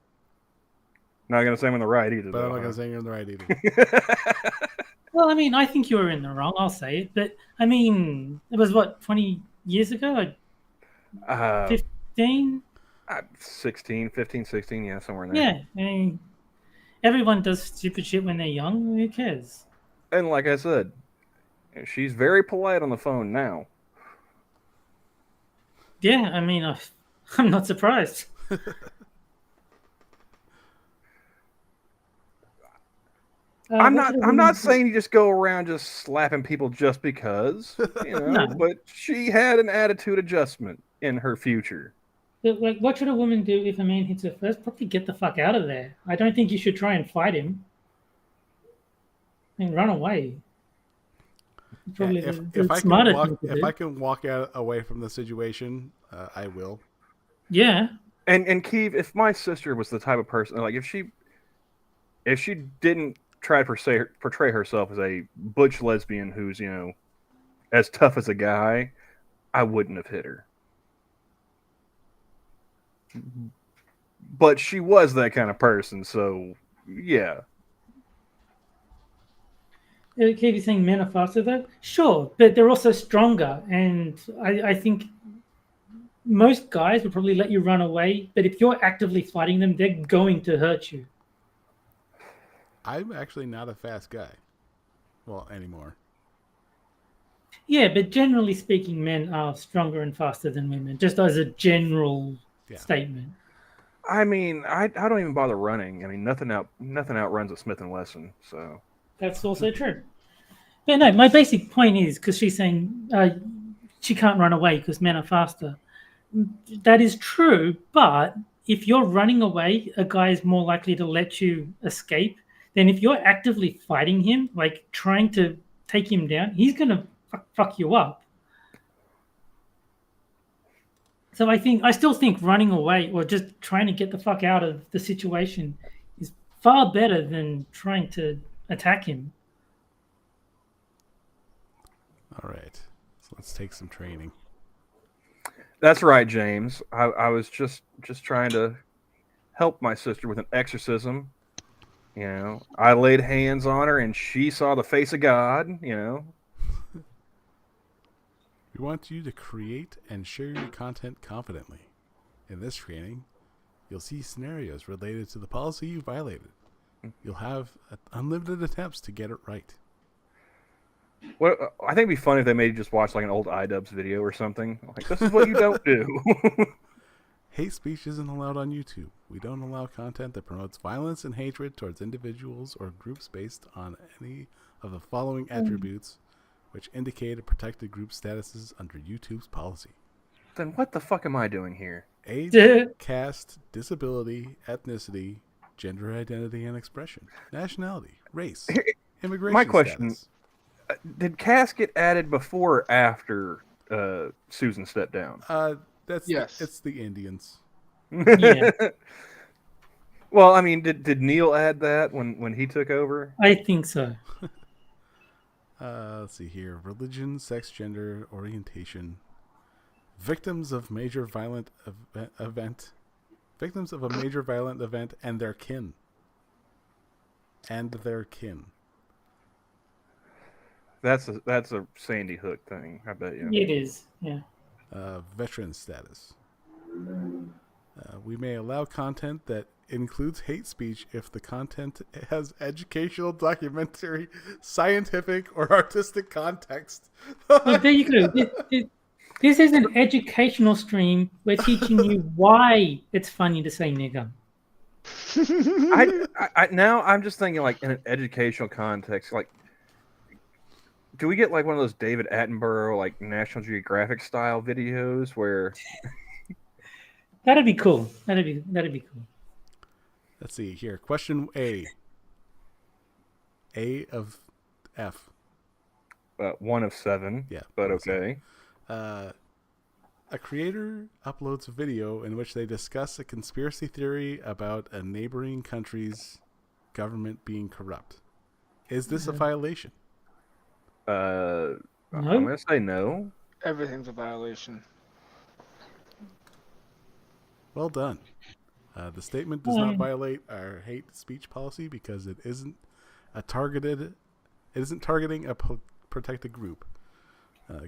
Not going to say I'm in the right either. But I'm not going to say you're in the right either. Well, I mean, I think you were in the wrong. I'll say it. But, I mean, it was, 20 years ago? 15? 15, 16, yeah, somewhere in there. Yeah, I mean, everyone does stupid shit when they're young. Who cares? And like I said, she's very polite on the phone now. Yeah, I mean, I'm not surprised. I'm not saying you just go around just slapping people just because, No. But she had an attitude adjustment in her future. But, like, what should a woman do if a man hits her first? Probably get the fuck out of there. I don't think you should try and fight him. And run away. Probably if I can walk away from the situation, I will. Yeah. And Keeve, if my sister was the type of person, like if she didn't try to portray herself as a butch lesbian who's as tough as a guy, I wouldn't have hit her. But she was that kind of person, so yeah. Keep you saying men are faster though? Sure, but they're also stronger, and I think most guys would probably let you run away, but if you're actively fighting them, they're going to hurt you. I'm actually not a fast guy. Well, anymore. Yeah, but generally speaking, men are stronger and faster than women, just as a general statement. I mean, I don't even bother running. I mean, nothing outruns a Smith & Wesson, so... That's also true. But no, my basic point is, because she's saying she can't run away because men are faster. That is true, but if you're running away, a guy is more likely to let you escape than if you're actively fighting him, like trying to take him down, he's going to fuck you up. So I still think running away or just trying to get the fuck out of the situation is far better than trying to attack him. All right. So let's take some training. That's right, James. I was just trying to help my sister with an exorcism. I laid hands on her and she saw the face of God, We want you to create and share your content confidently. In this training, you'll see scenarios related to the policy you violated. You'll have unlimited attempts to get it right. Well, I think it'd be funny if they made you just watch like an old iDubbbz video or something. Like, this is what you don't do. Hate speech isn't allowed on YouTube. We don't allow content that promotes violence and hatred towards individuals or groups based on any of the following attributes, which indicate a protected group statuses under YouTube's policy. Then what the fuck am I doing here? Age, caste, disability, ethnicity, gender identity and expression, nationality, race, immigration My question, status. Did caste get added before or after Susan stepped down? Yes. It's the Indians. Yeah. Well, I mean, did Neil add that when he took over? I think so. Let's see here. Religion, sex, gender, orientation. Victims of major violent event. Victims of a major violent event and their kin. And their kin. That's a Sandy Hook thing, I bet you. It is, yeah. Veteran status. We may allow content that includes hate speech if the content has educational, documentary, scientific, or artistic context. Well, there you go. This is an educational stream. We're teaching you why it's funny to say nigger. Now I'm just thinking like in an educational context, like, do we get like one of those David Attenborough like National Geographic style videos where? That'd be cool. That'd be cool. Let's see here. Question A. A of F. 1 of 7. Yeah, but 1 of 7. okay. A creator uploads a video in which they discuss a conspiracy theory about a neighboring country's government being corrupt. Is this a violation? I'm No? gonna say no. Everything's a violation. Well done. The statement does not violate our hate speech policy because it isn't targeting a protected group.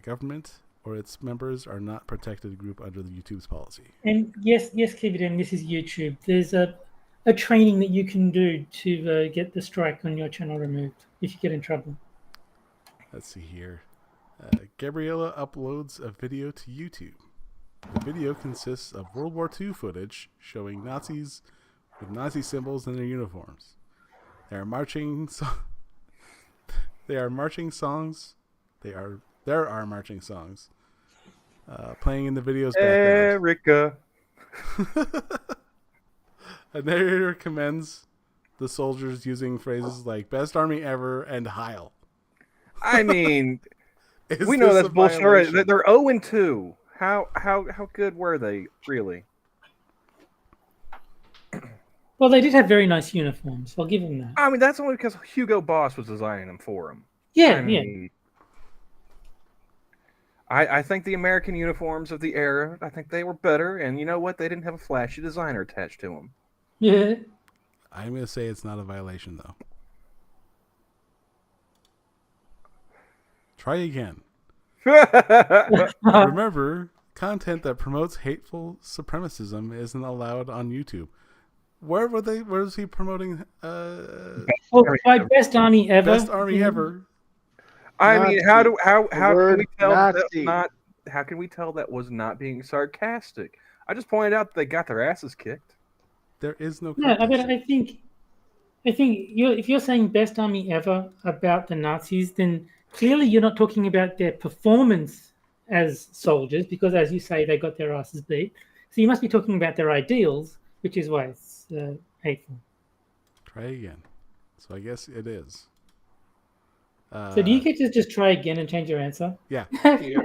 Government or its members are not protected group under the YouTube's policy. And yes, keep it in. This is YouTube. There's a training that you can do to get the strike on your channel removed if you get in trouble. Let's see here. Gabriella uploads a video to YouTube. The video consists of World War II footage showing Nazis with Nazi symbols in their uniforms. There are marching songs. There are marching songs playing in the video's background. Erica. A narrator commends the soldiers using phrases like "best army ever" and "Heil." I mean, Is we know this that's a bullshit. violation? They're 0-2. How good were they really? Well, they did have very nice uniforms. I'll give them that. I mean, that's only because Hugo Boss was designing them for them. Yeah, I mean, I think the American uniforms of the era, I think they were better. And you know what? They didn't have a flashy designer attached to them. yeah. I'm going to say it's not a violation, though. Try again. Remember, content that promotes hateful supremacism isn't allowed on YouTube. Where was he promoting? Well, my best army ever. Best army ever. I mean, how can we tell that's Nazi. not? How can we tell that was not being sarcastic? I just pointed out they got their asses kicked. There is no. No, context. I think if you're saying best army ever about the Nazis, then clearly you're not talking about their performance as soldiers, because as you say, they got their asses beat. So you must be talking about their ideals, which is why it's hateful. Try again. So I guess it is. So do you get to just try again and change your answer? Yeah. Yeah.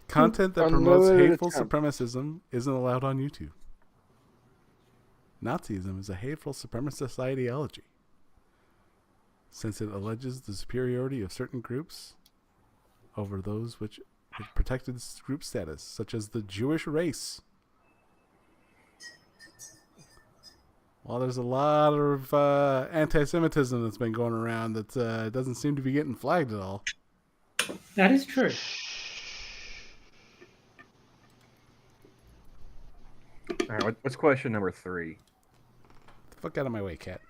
Content that promotes Unlimited hateful attempt. supremacism isn't allowed on YouTube. Nazism is a hateful supremacist ideology, since it alleges the superiority of certain groups over those which with protected group status, such as the Jewish race. Well, there's a lot of anti-Semitism that's been going around that doesn't seem to be getting flagged at all. That is true. All right, what's question number 3? Get the fuck out of my way, cat.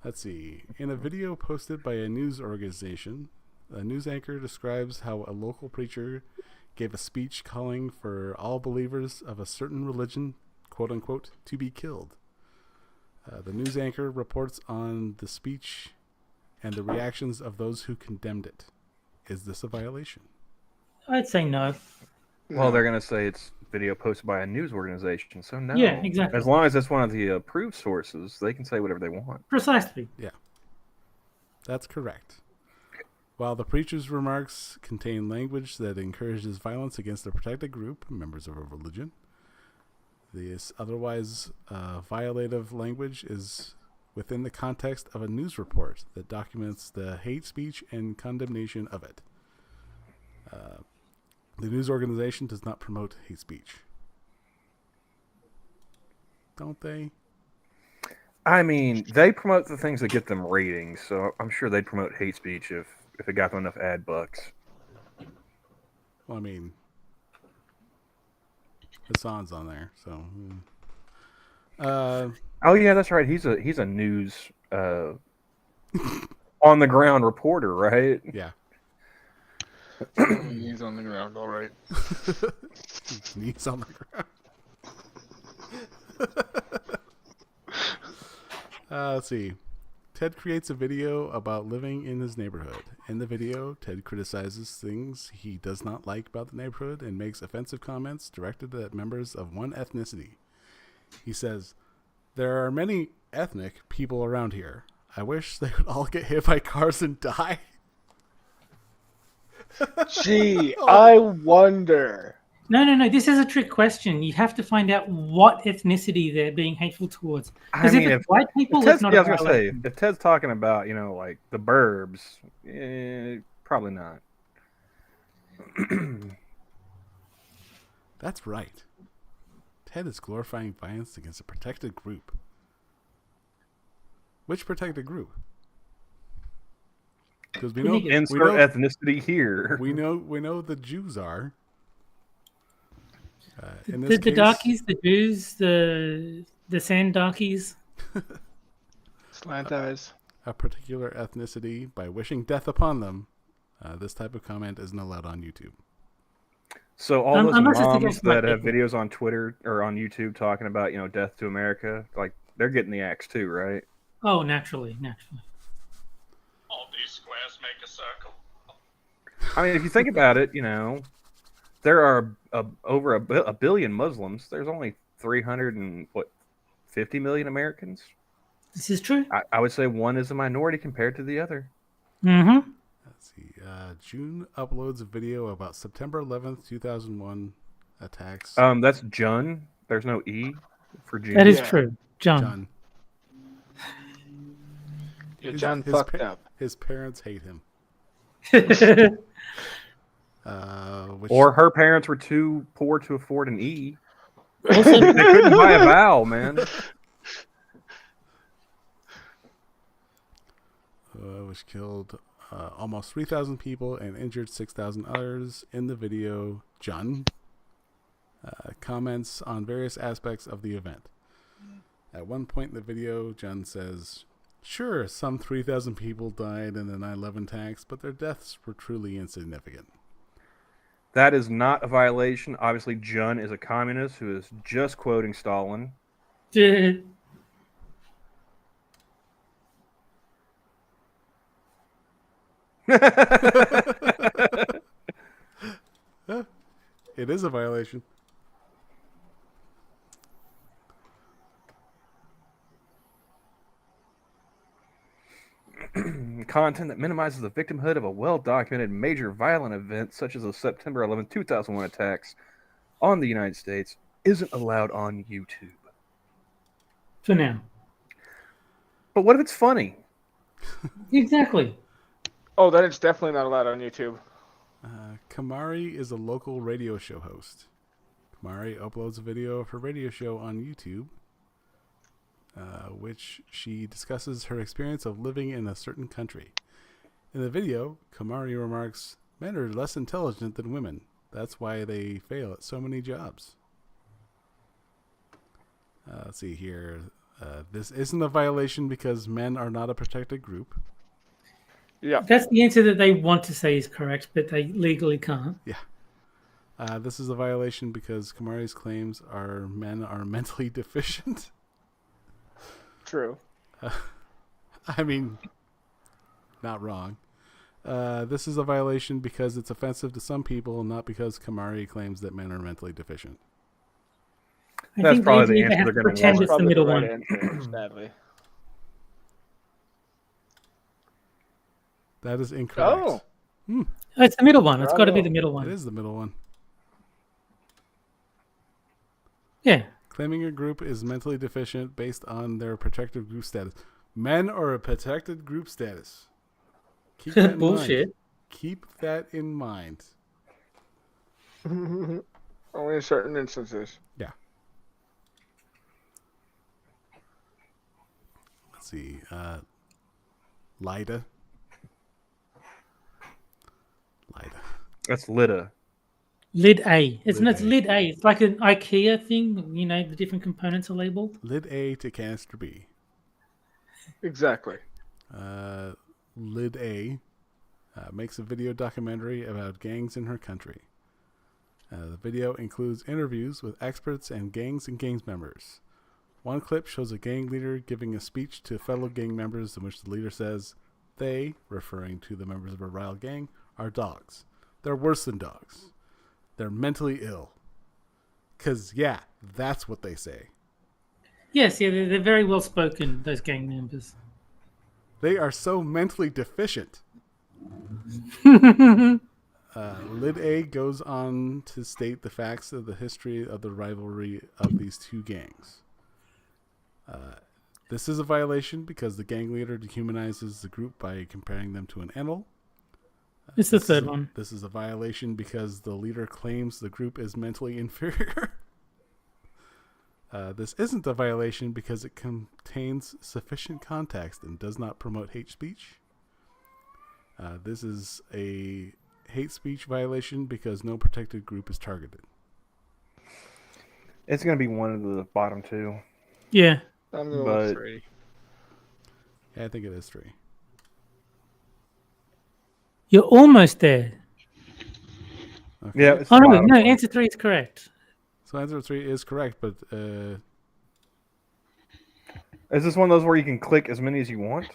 Let's see. In a video posted by a news organization, a news anchor describes how a local preacher gave a speech calling for all believers of a certain religion, quote unquote, to be killed. The news anchor reports on the speech and the reactions of those who condemned it. Is this a violation? I'd say no. Well, they're gonna say it's video posted by a news organization, so no. Yeah, exactly. As long as it's one of the approved sources, they can say whatever they want. Precisely. That's correct. While the preacher's remarks contain language that encourages violence against a protected group, members of a religion, This otherwise violative language is within the context of a news report that documents the hate speech and condemnation of it. The news organization does not promote hate speech. Don't they? I mean, they promote the things that get them ratings, so I'm sure they'd promote hate speech if it got them enough ad bucks. Well, I mean, Hassan's on there, so. Oh yeah, that's right. He's a news on the ground reporter, right? Yeah. He's on the ground, all right. Knees on the ground. Let's see. Ted creates a video about living in his neighborhood. In the video, Ted criticizes things he does not like about the neighborhood and makes offensive comments directed at members of one ethnicity. He says, "There are many ethnic people around here. I wish they would all get hit by cars and die." Gee, I wonder. No. This is a trick question. You have to find out what ethnicity they're being hateful towards. Because if it's white people, Ted's, it's not yeah, a I was gonna say, violation. if Ted's talking about, like the burbs, probably not. That's right. Ted is glorifying violence against a protected group. Which protected group? Because we know ethnicity here. We know the Jews are. The darkies, the Jews, the sand darkies. Slant eyes. A particular ethnicity by wishing death upon them. This type of comment isn't allowed on YouTube. So all those I'm not just moms against that white have people. videos on Twitter or on YouTube talking about, death to America, like they're getting the axe too, right? Oh, naturally. All these squares make a circle. I mean, if you think about it, there are over a billion Muslims. There's only 350 million Americans. This is true. I would say one is a minority compared to the other. Mm-hmm. Let's see. June uploads a video about September 11th, 2001 attacks. That's Jun. There's no E for June. That is true. John. Yeah, John fucked up. His parents hate him. Or her parents were too poor to afford an E. Also, They couldn't buy a vowel, man. Which killed almost 3,000 people and injured 6,000 others. In the video, John comments on various aspects of the event. At one point in the video, John says, "Sure, some 3,000 people died in the 9/11 attacks, but their deaths were truly insignificant." That is not a violation. Obviously, Jun is a communist who is just quoting Stalin. It is a violation. Content that minimizes the victimhood of a well-documented major violent event such as the September 11, 2001 attacks on the United States isn't allowed on YouTube. for now. But what if it's funny? Exactly. Oh, then it's definitely not allowed on YouTube. Kamari is a local radio show host. Kamari uploads a video of her radio show on YouTube, which she discusses her experience of living in a certain country. In the video, Kamari remarks, "Men are less intelligent than women. That's why they fail at so many jobs." Let's see here. This isn't a violation because men are not a protected group. Yeah. That's the answer that they want to say is correct, but they legally can't. Yeah. This is a violation because Kamari's claims are men are mentally deficient. True. I mean, not wrong. This is a violation because it's offensive to some people, not because Kamari claims that men are mentally deficient. I That's think probably they the either answer have they're to gonna pretend want. it's the Probably middle right one. answer, sadly. That is incorrect. Oh. Oh, it's the middle one. It's got to be Bravo. the middle It one. is the middle one. Yeah. Claiming a group is mentally deficient based on their protected group status. Men are a protected group status. Keep that in Bullshit. mind. Keep that in mind. Only in certain instances. Yeah. Let's see. Lida. That's Lida. Lid A. It's Lid not A. Lid A. It's like an IKEA thing. You know, the different components are labeled. Lid A to canister B. Exactly. Lid A makes a video documentary about gangs in her country. The video includes interviews with experts and gangs members. One clip shows a gang leader giving a speech to fellow gang members in which the leader says they, referring to the members of a rival gang, are dogs. They're worse than dogs. They're mentally ill. 'Cause, yeah, that's what they say. Yes, yeah, they're very well spoken, those gang members. They are so mentally deficient. Lid A goes on to state the facts of the history of the rivalry of these two gangs. This is a violation because the gang leader dehumanizes the group by comparing them to an animal. It's the third one. This is a violation because the leader claims the group is mentally inferior. This isn't a violation because it contains sufficient context and does not promote hate speech. This is a hate speech violation because no protected group is targeted. It's going to be one of the bottom two. Yeah. I'm going But- with 3. Yeah, I think it is 3. You're almost there. Okay. Yeah. It's Oh, the no, bottom no, one. answer 3 is correct. So answer 3 is correct, but Is this one of those where you can click as many as you want?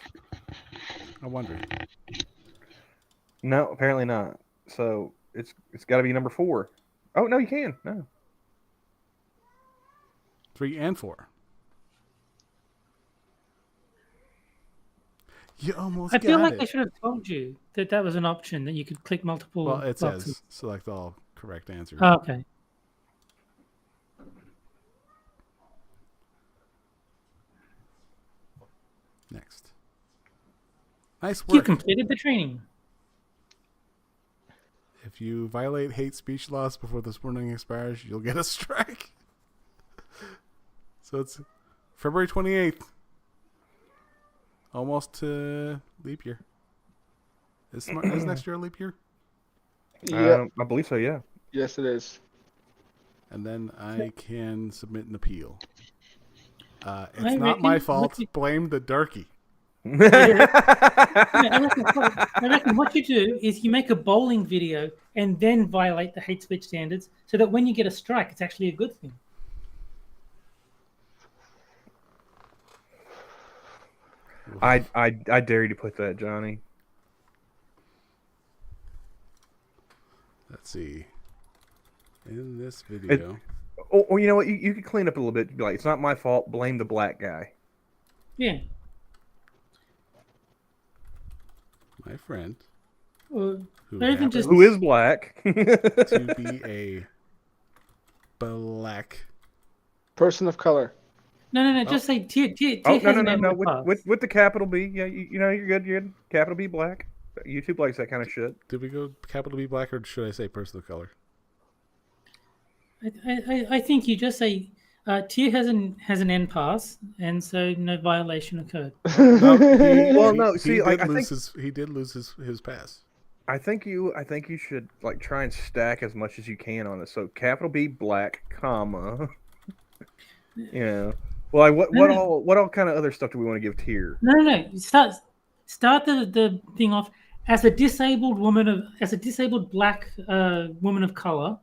I wonder. No, apparently not. So it's got to be number 4. Oh no, you can. No. 3 and 4. You almost I feel got like it. they should have told you that that was an option, that you could click multiple Well, it boxes. says select all correct answers. Oh, okay. Next. Nice You work. completed the training. If you violate hate speech laws before this warning expires, you'll get a strike. So it's February 28th. Almost to leap year. Is next year a leap year? Yeah. I believe so. Yeah. Yes, it is. And then I can submit an appeal. It's I not my reckon- fault. what's it- Blame the darky. Yeah, I reckon what you do is you make a bowling video and then violate the hate speech standards so that when you get a strike, it's actually a good thing. I dare you to put that, Johnny. Let's see. In this video. Or you know what? You could clean up a little bit. Be like, it's not my fault. Blame the black guy. Yeah. My friend, Or who even happens just- Who is black? to be a black. Person of color. no. Just say T. Oh has no an M no. in the past. With the capital B. Yeah, you know you're good. You're good. Capital B black. YouTube likes that kind of shit. Did we go capital B black or should I say person of color? I think you just say Tier has an N pass, and so no violation occurred. Well, no, see, like, he did lose his pass. I think you should like try and stack as much as you can on this. So capital B black, comma. Yeah. Well, like, what all kind of other stuff do we want to give Tier? No. Start the thing off as a disabled black woman of color,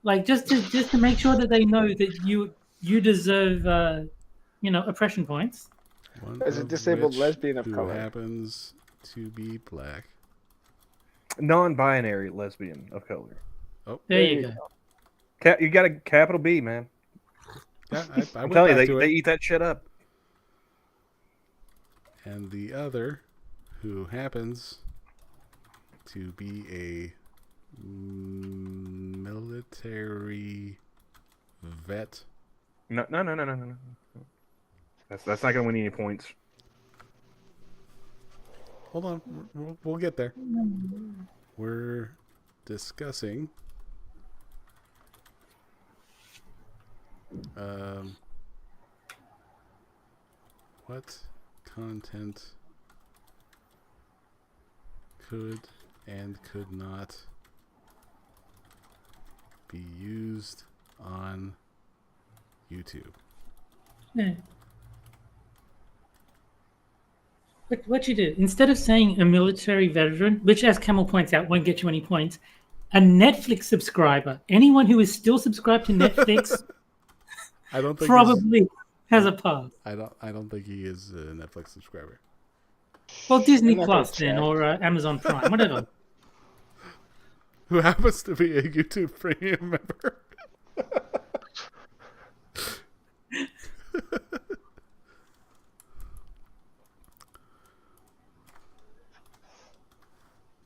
like just to make sure that they know that you deserve oppression points. One As a of disabled which lesbian of who color. happens to be black. Non-binary lesbian of color. Oh, There you go. You got a capital B, man. yeah, I I'm went telling back you, to they it. eat that shit up. And the other, who happens to be a military vet No. That's not gonna win any points. Hold on, we'll get there. We're discussing what content could and could not be used on YouTube. Yeah. What you do, instead of saying a military veteran, which as Camel points out won't get you any points, a Netflix subscriber, anyone who is still subscribed to Netflix I don't think probably has a pass. I don't think he is a Netflix subscriber. Well, Disney I'm not gonna Plus then, check. or Amazon Prime, whatever. Who happens to be a YouTube Premium member.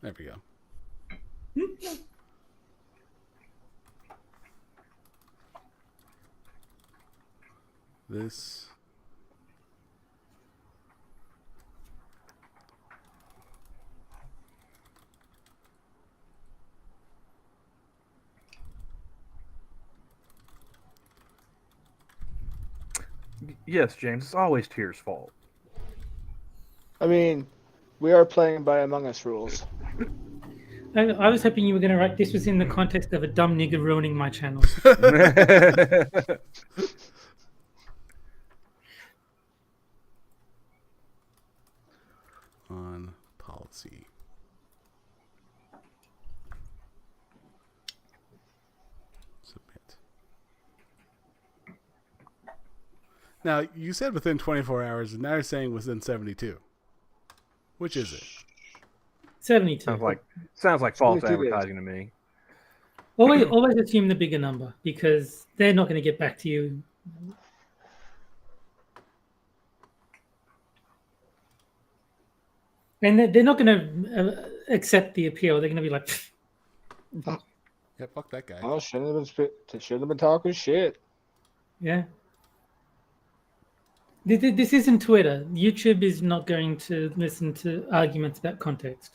There we go. This Yes, James. It's always Tier's fault. I mean, we are playing by Among Us rules. I was hoping you were going to write this was in the context of a dumb nigger ruining my channel. on policy. Submit. Now, you said within 24 hours, and now you're saying within 72. Which is it? 72. Sounds like false 72 days. advertising to me. Always assume the bigger number because they're not going to get back to you. And they're not going to accept the appeal. They're going to be like, Yeah, fuck that guy. Oh, shouldn't have been talking shit. yeah. This isn't Twitter. YouTube is not going to listen to arguments about context.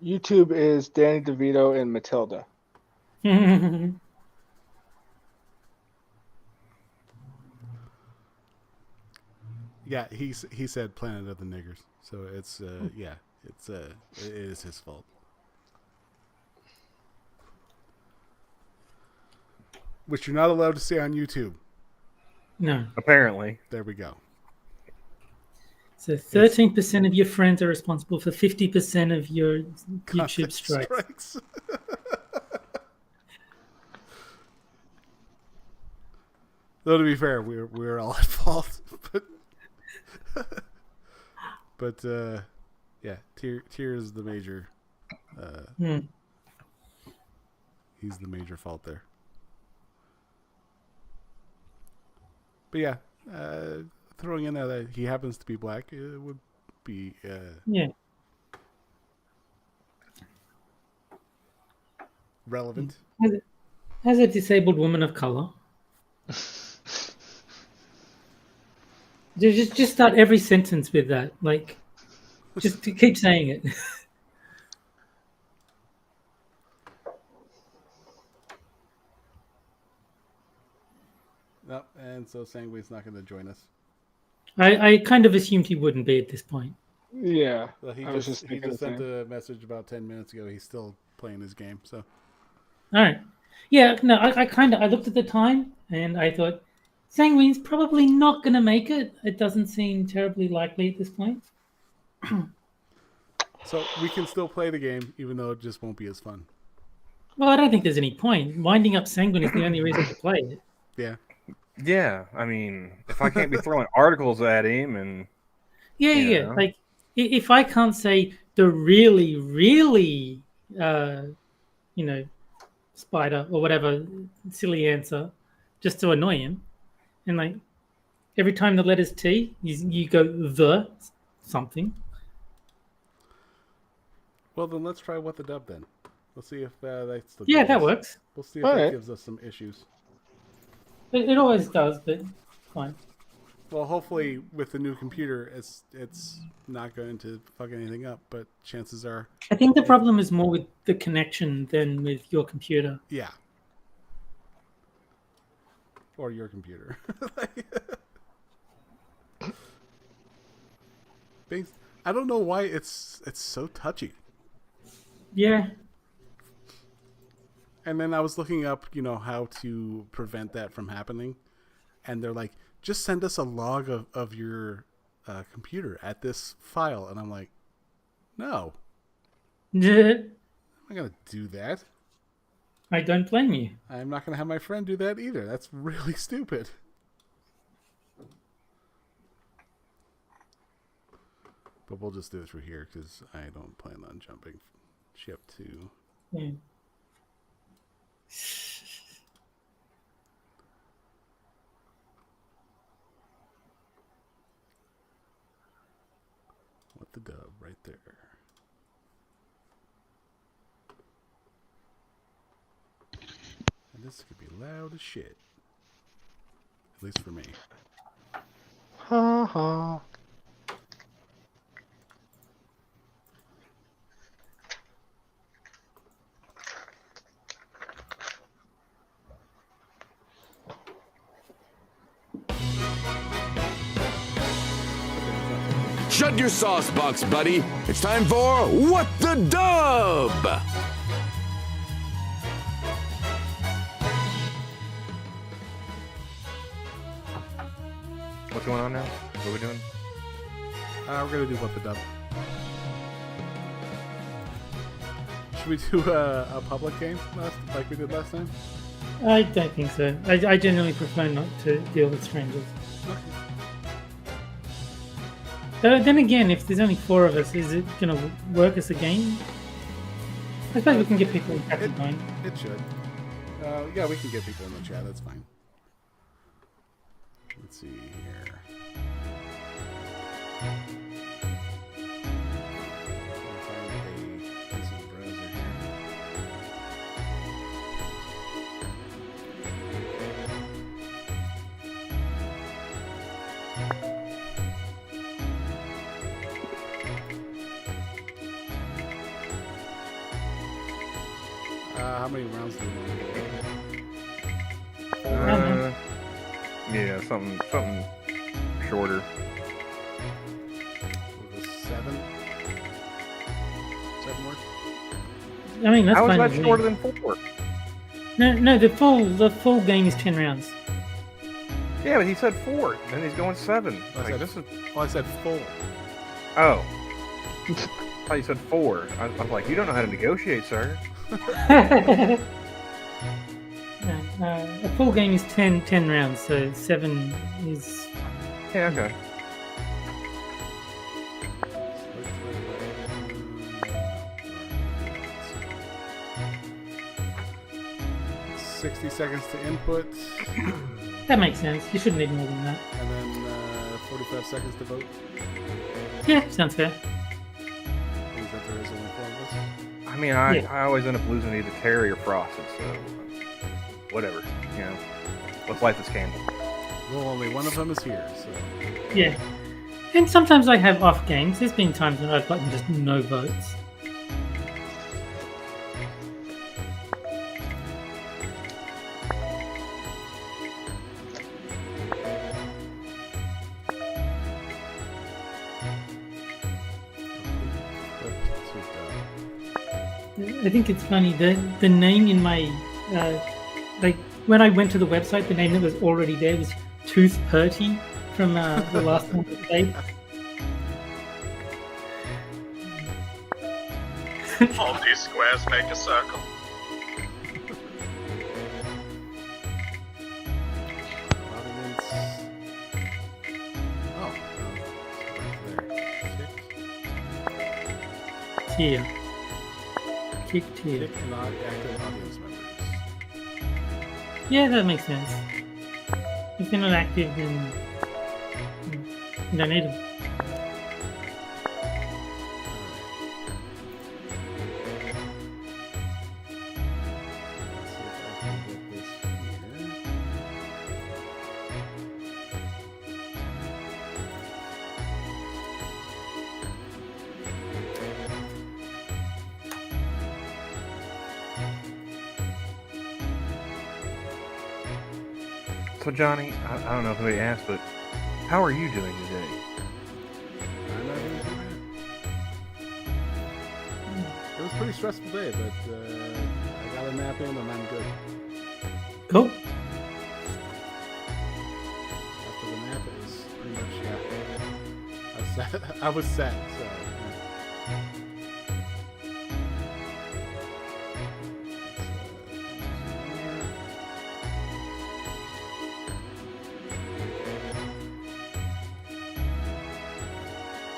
YouTube is Danny DeVito and Matilda. Yeah, he said Planet of the Niggers. So it's yeah, it is his fault. Which you're not allowed to say on YouTube. No. Apparently. There we go. So 13% of your friends are responsible for 50% of your YouTube Content strikes. Though to be fair, we're all at fault. But yeah, Tier is the major. He's the major fault there. But yeah, throwing in there that he happens to be black would be Yeah. relevant. As a disabled woman of color, just start every sentence with that. Like, just to keep saying it. No, and so Sanguine's not going to join us. I kind of assumed he wouldn't be at this point. Yeah, Well, he I was just just thinking the sent same. a message about 10 minutes ago. He's still playing his game. So All right. Yeah, no, I looked at the time and I thought Sanguine's probably not going to make it. It doesn't seem terribly likely at this point. so we can still play the game, even though it just won't be as fun. Well, I don't think there's any point. Winding up Sanguine is the only reason to play it. Yeah. Yeah, I mean, if I can't be throwing articles at him and Yeah, You yeah. know? Like, if I can't say the really, really, spider or whatever silly answer just to annoy him, and like every time the letter's T, you go the something. Well, then let's try What the Dub then. We'll see if that still Yeah, gives that us- works. We'll see if All that right. gives us some issues. It always does, but fine. Well, hopefully with the new computer, it's not going to fuck anything up. But chances are, I think the problem is more with the connection than with your computer. yeah. Or your computer. I don't know why it's so touchy. Yeah. And then I was looking up, how to prevent that from happening. And they're like, just send us a log of your computer at this file. And I'm like, no, I'm not going to do that. I don't blame you. I'm not going to have my friend do that either. That's really stupid. But we'll just do it through here because I don't plan on jumping ship to... Yeah. What the dub right there. And this could be loud as shit. At least for me. Ha ha. Shut your sauce box, buddy. It's time for What the Dub! What's going on now? What are we doing? We're going to do What the Dub. Should we do a public game like we did last time? I don't think so. I generally prefer not to deal with strangers. Then again, if there's only 4 of us, is it going to work as a game? I suppose we can get people in chat going. It should. Yeah, we can get people in the chat. That's fine. Let's see here. This is a browser here. How many rounds do we want to go? Yeah, something shorter. We'll go 7. 7 more? I mean, that's How is fine. that with me. shorter than 4? No, the full game is 10 rounds. Yeah, but he said 4, and he's going 7. I Like, said- this is... I said full. Oh. I thought you said 4. I was like, you don't know how to negotiate, sir. A full game is 10 rounds, so 7 is... Yeah, okay. 60 seconds to input, That makes sense. You shouldn't need more than that. and then 45 seconds to vote. Yeah, sounds fair. Means that there is only 4 of us. I mean, I always end up losing either Terry or Frosted, so... Whatever, you know. Let's light this candle. Well, only one of them is here, so... Yeah. And sometimes I have off games. There's been times when I've gotten just no votes. I think it's funny the name in my like when I went to the website, the name that was already there was Tooth Purty from the last time we played. All these squares make a circle. Audience... Oh, right there. Tier. Kick tier. Kick not active audience members. Yeah, that makes sense. If they're not active, then you don't need them. So Johnny, I don't know if anybody asked, but how are you doing today? I'm not doing too bad. It was a pretty stressful day, but I got a nap in and I'm good. Cool. After the nap, it was pretty much, I was set, so.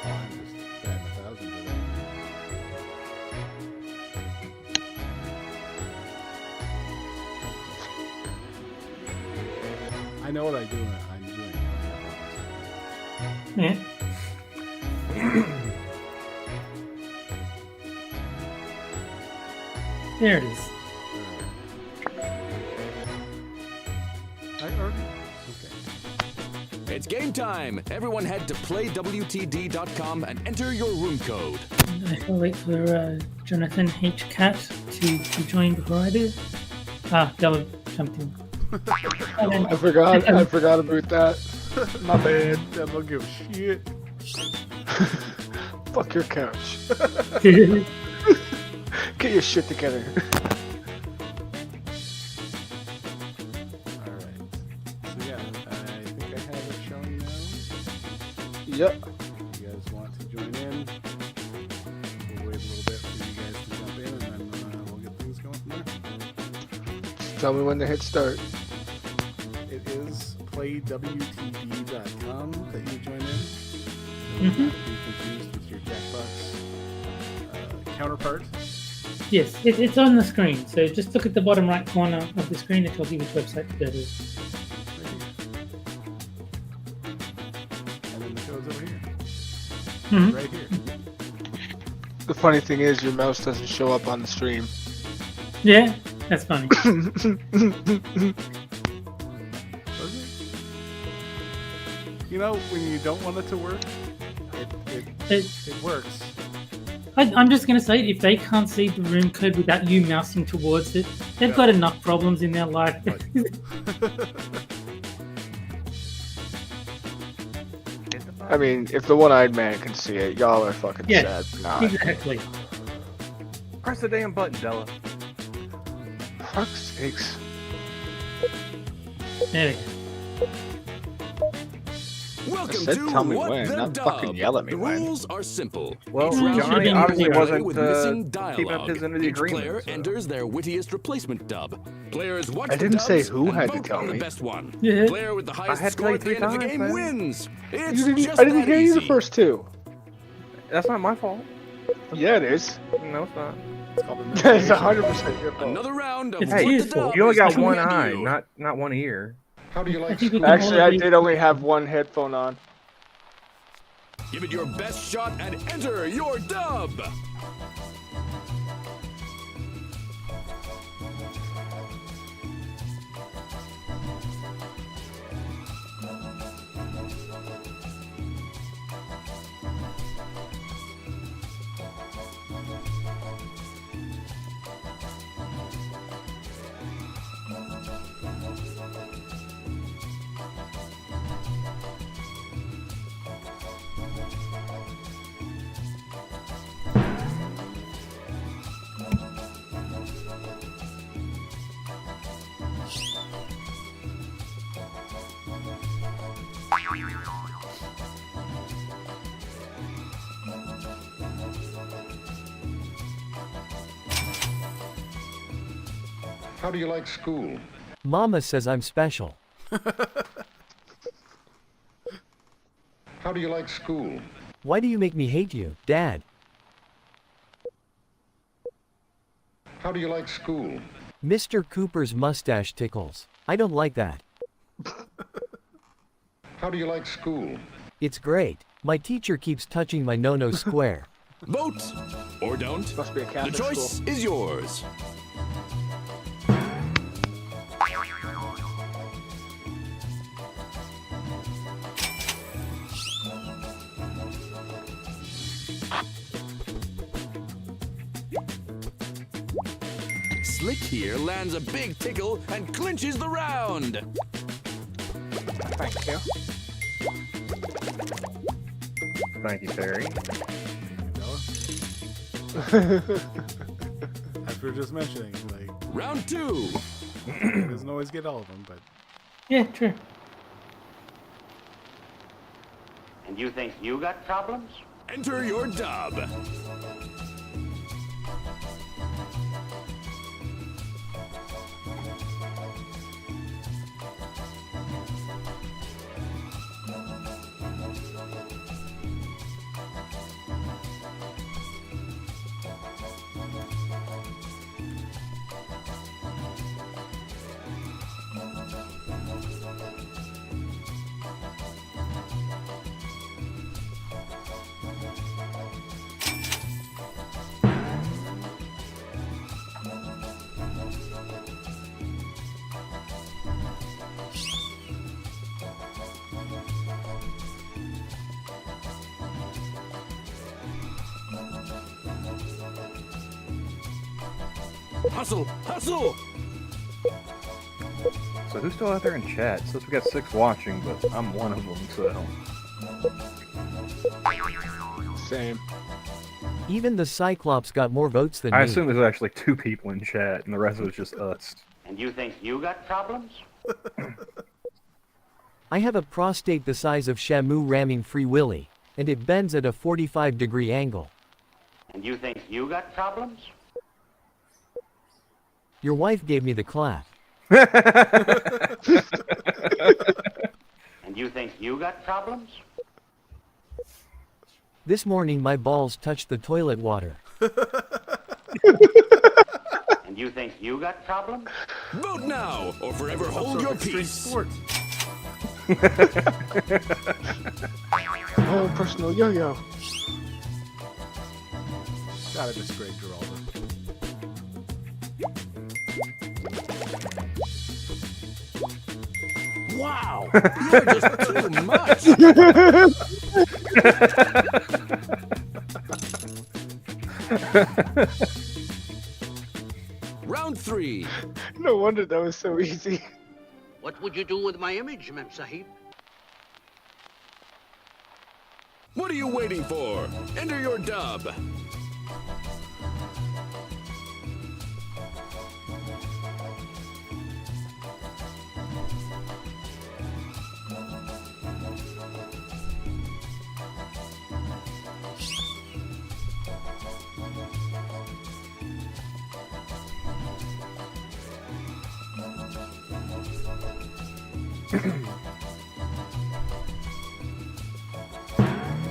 I'm just batting 1,000 today. I know what I'm doing. Yeah. There it is. I already. Okay. It's game time. Everyone head to playwtd.com and enter your room code. I shall wait for Jonathan Hellcat to join before I do. Ah, Della jumped in. I forgot about that. My bad. I don't give a shit. Fuck your couch. Get your shit together. Alright. So yeah, I think I have it showing now. Yep. If you guys want to join in, we'll wait a little bit for you guys to jump in and then we'll get things going from there. Tell me when to hit start. It is playwtd.com that you join in. Mm-hmm. Be confused with your Jackbox counterpart. Yes, it's on the screen. So just look at the bottom right corner of the screen. It tells you which website to go to. And then the code's over here. Mhm. Right here. The funny thing is, your mouse doesn't show up on the stream. Yeah, that's funny. Doesn't it? You know, when you don't want it to work, it works. I'm just going to say, if they can't see the room code without you mousing towards it, they've got enough problems in their life. I mean, if the one-eyed man can see it, y'all are fucking Yeah, sad. Nah, exactly. Press the damn button, Della. fuck's sakes. There we go. Welcome said to tell me What when, the not Dub. fucking yell at me The when. rules are simple. Well, Each round Johnny begins obviously with wasn't missing keeping up his end of the Each player agreement. So. enters their wittiest replacement dub. Players watch I the didn't say dubs who and had to vote tell on the me. best one. Yeah. Player with the highest had to score tell at you the end of the 3 game times, man. wins. It's You didn't, just I didn't that hear you the easy. first two. That's not my fault. Yeah, it is. No, it's not. It's called a It's 100% your fault. Another round of It's What his the fault. Dub You only is got coming one at eye, you. not one ear. How do you I like think we school? can Actually, all I agree- did only have one headphone on. Give it your best shot and enter your dub. How do you like school? Mama says I'm special. How do you like school? Why do you make me hate you, Dad? How do you like school? Mr. Cooper's mustache tickles. I don't like that. How do you like school? It's great. My teacher keeps touching my no-no square. Vote or don't. Must be a The Catholic choice school. is yours. flick here lands a big tickle and clinches the round. Thank you. Thank you, Terry. As we were just mentioning, like, Round 2. he doesn't always get all of them, but Yeah, true. And you think you got problems? Enter your dub. Hustle! Hustle! So who's still out there in chat? It says we got 6 watching, but I'm one of them, so... Same. Even the Cyclops got more votes than I me. assume there's actually 2 people in chat, and the rest of it's just us. And you think you got problems? I have a prostate the size of Shamu ramming Free Willy, and it bends at a 45-degree angle. And you think you got problems? Your wife gave me the clap. And you think you got problems? This morning my balls touched the toilet water. And you think you got problems? Vote now, or forever hold your peace. sports. Oh, personal yo-yo. Gotta miss Greg Giraldo. Wow! You're just too much! Round 3. No wonder that was so easy. What would you do with my image, Mem Sahib? What are you waiting for? Enter your dub.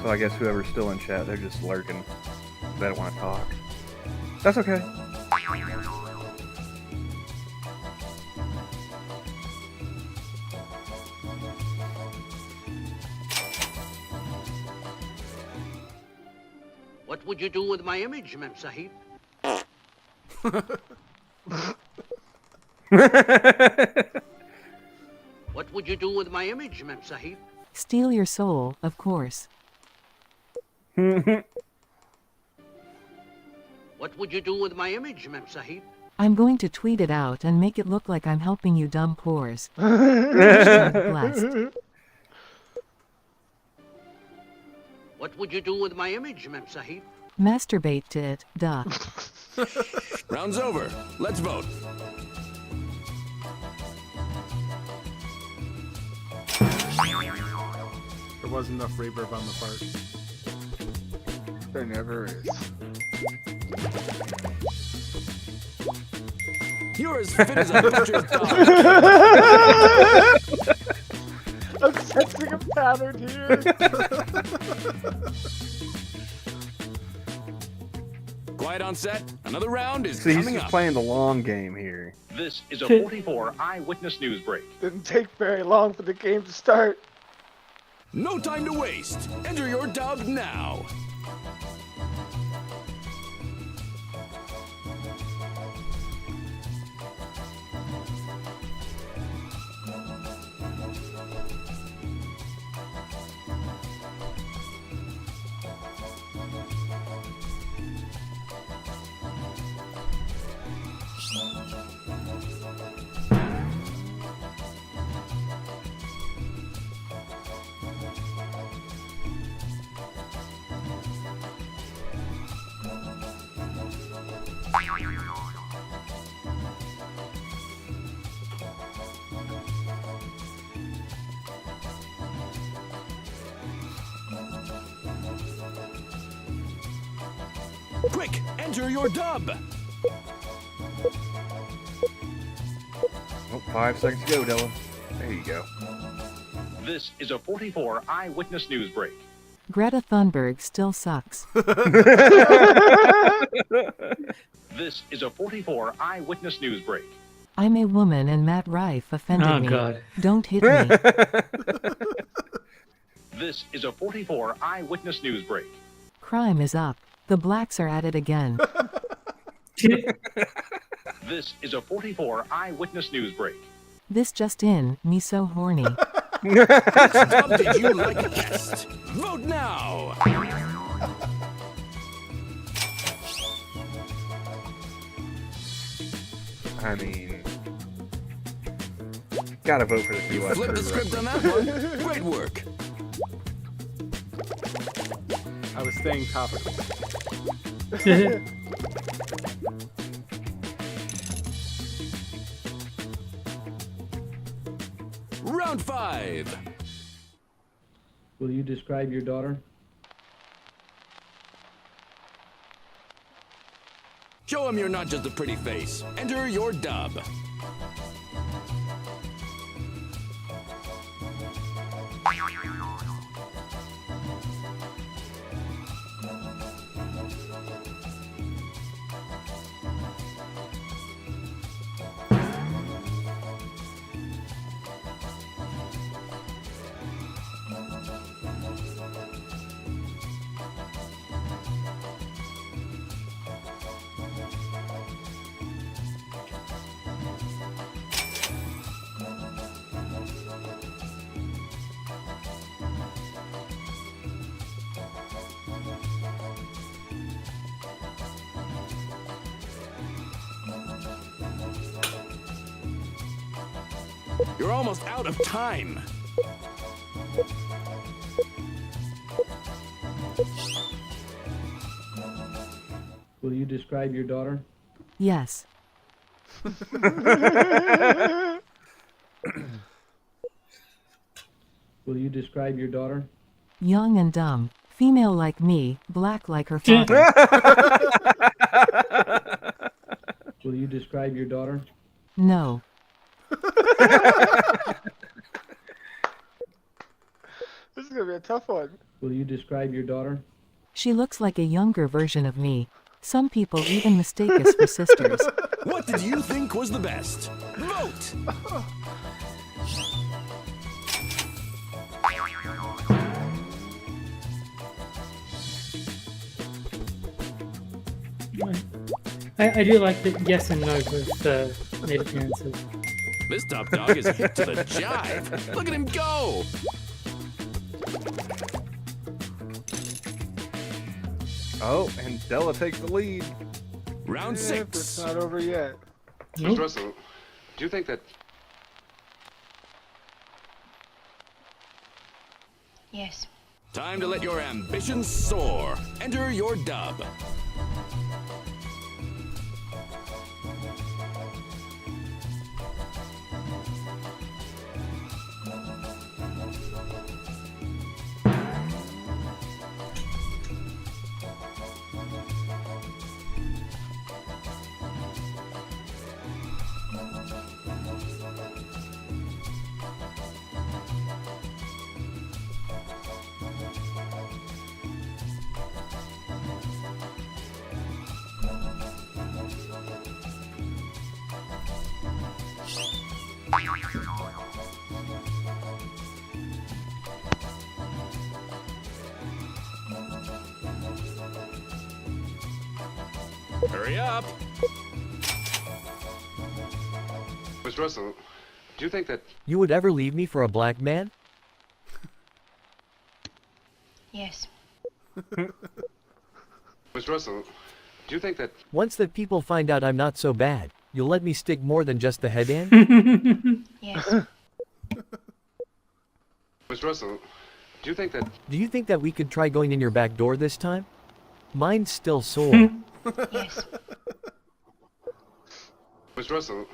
So I guess whoever's still in chat, they're just lurking. They don't want to talk. That's okay. What would you do with my image, Mem Sahib? What would you do with my image, Mem Sahib? Steal your soul, of course. What would you do with my image, Mem Sahib? I'm going to tweet it out and make it look like I'm helping you dumb pores. Blessed. What would you do with my image, Mem Sahib? Masturbate to it, duh. Round's over. Let's vote. There wasn't enough reverb on the part. There never is. You're as fit as a butcher's dog. I'm sensing a pattern here. Quiet on set. Another round is See, he's coming just up. playing the long game here. This is a 44 eyewitness news break. Didn't take very long for the game to start. No time to waste. Enter your dub now. Quick, enter your dub. Oh, 5 seconds to go, Dylan. There you go. This is a 44 Eyewitness News Break. Greta Thunberg still sucks. This is a 44 Eyewitness News Break. I'm a woman and Matt Rife offended me. God. Don't hit me. This is a 44 Eyewitness News Break. Crime is up. The blacks are at it again. This is a 44 Eyewitness News Break. This just in, me so horny. Which dub did you like best? Vote now. I mean, gotta vote for the You US. flipped the script on that one. Great work. I was staying topical. Round 5. Will you describe your daughter? Show him you're not just a pretty face. Enter your dub. You're almost out of time. Will you describe your daughter? Yes. Will you describe your daughter? Young and dumb. Female like me, black like her father. Will you describe your daughter? No. This is gonna be a tough one. Will you describe your daughter? She looks like a younger version of me. Some people even mistake us for sisters. What did you think was the best? Vote! I do like that yes and no both made appearances. This top dog is hip to the jive. Look at him go! Oh, and Della takes the lead. Round Yeah, but 6. it's not over yet. Nope. Russell, do you think that... Yes. Time to let your ambitions soar. Enter your dub. Hurry up! Miss Russell, do you think that... You would ever leave me for a black man? Yes. Miss Russell, do you think that... Once that people find out I'm not so bad, you'll let me stick more than just the head in? Yes. Miss Russell, do you think that... Do you think that we could try going in your back door this time? Mine's still sore. Yes. Miss Russell,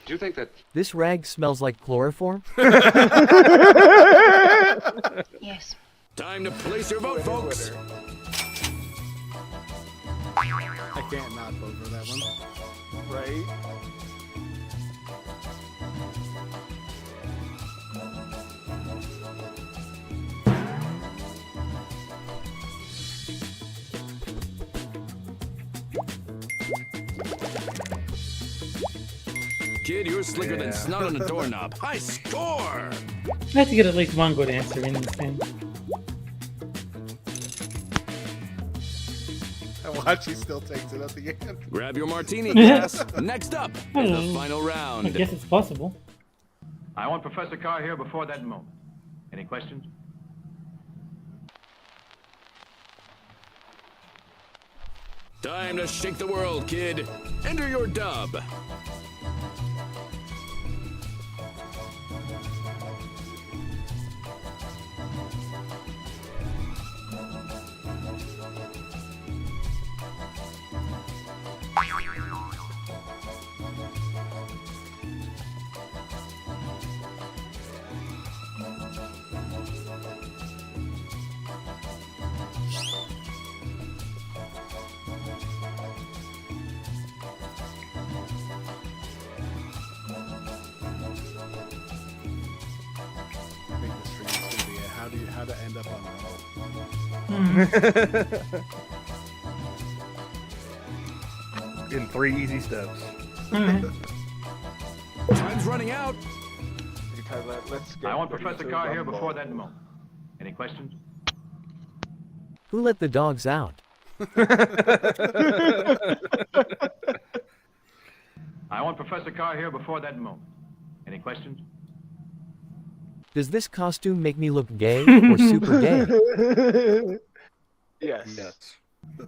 do you think that... This rag smells like chloroform? Yes. Time to place your vote, folks. can't not vote for that one. Right? Kid, you're slicker than snot on a doorknob. High score! I have to get at least one good answer in this thing. And watch, he still takes it at the end. Grab your martini glass. Next up is the final I round. guess it's possible. I want Professor Carr here before that moment. Any questions? Time to shake the world, kid. Enter your dub. I think the stream is going to be how to end up on Rumble. In 3 easy steps. Time's running out. Let's I want Professor Carr here before that moment. Any questions? Who let the dogs out? I want Professor Carr here before that moment. Any questions? Does this costume make me look gay or super gay? Yes.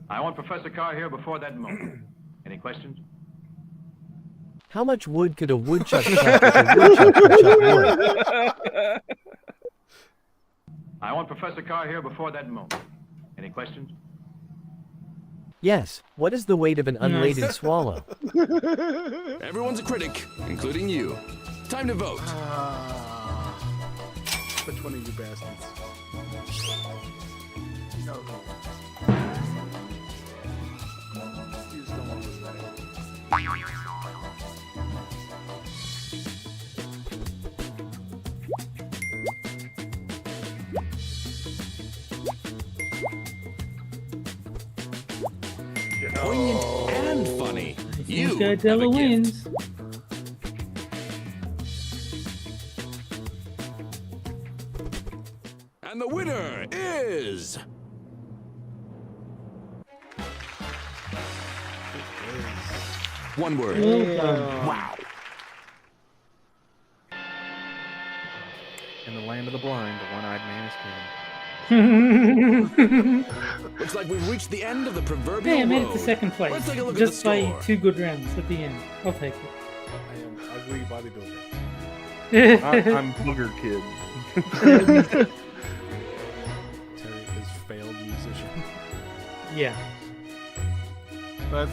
I want Professor Carr here before that moment. Any questions? How much wood could a woodchuck chop if a woodchuck could chop wood? I want Professor Carr here before that moment. Any questions? Yes, what is the weight of an unladen swallow? Everyone's a critic, including you. Time to vote. Which one of you bastards? You know who. Use the one with that. Poignant and funny. You Godzilla have a gift. wins. And the winner is... One word. Wow. In the land of the blind, the one-eyed man is king. Looks like we've reached the end of the proverbial Hey, I made it road. to second place. Let's take a look Just at the by score. 2 good rounds at the end. I'll take it. I am ugly bodybuilder. I'm Booger Kid. Terry is failed musician. Yeah. But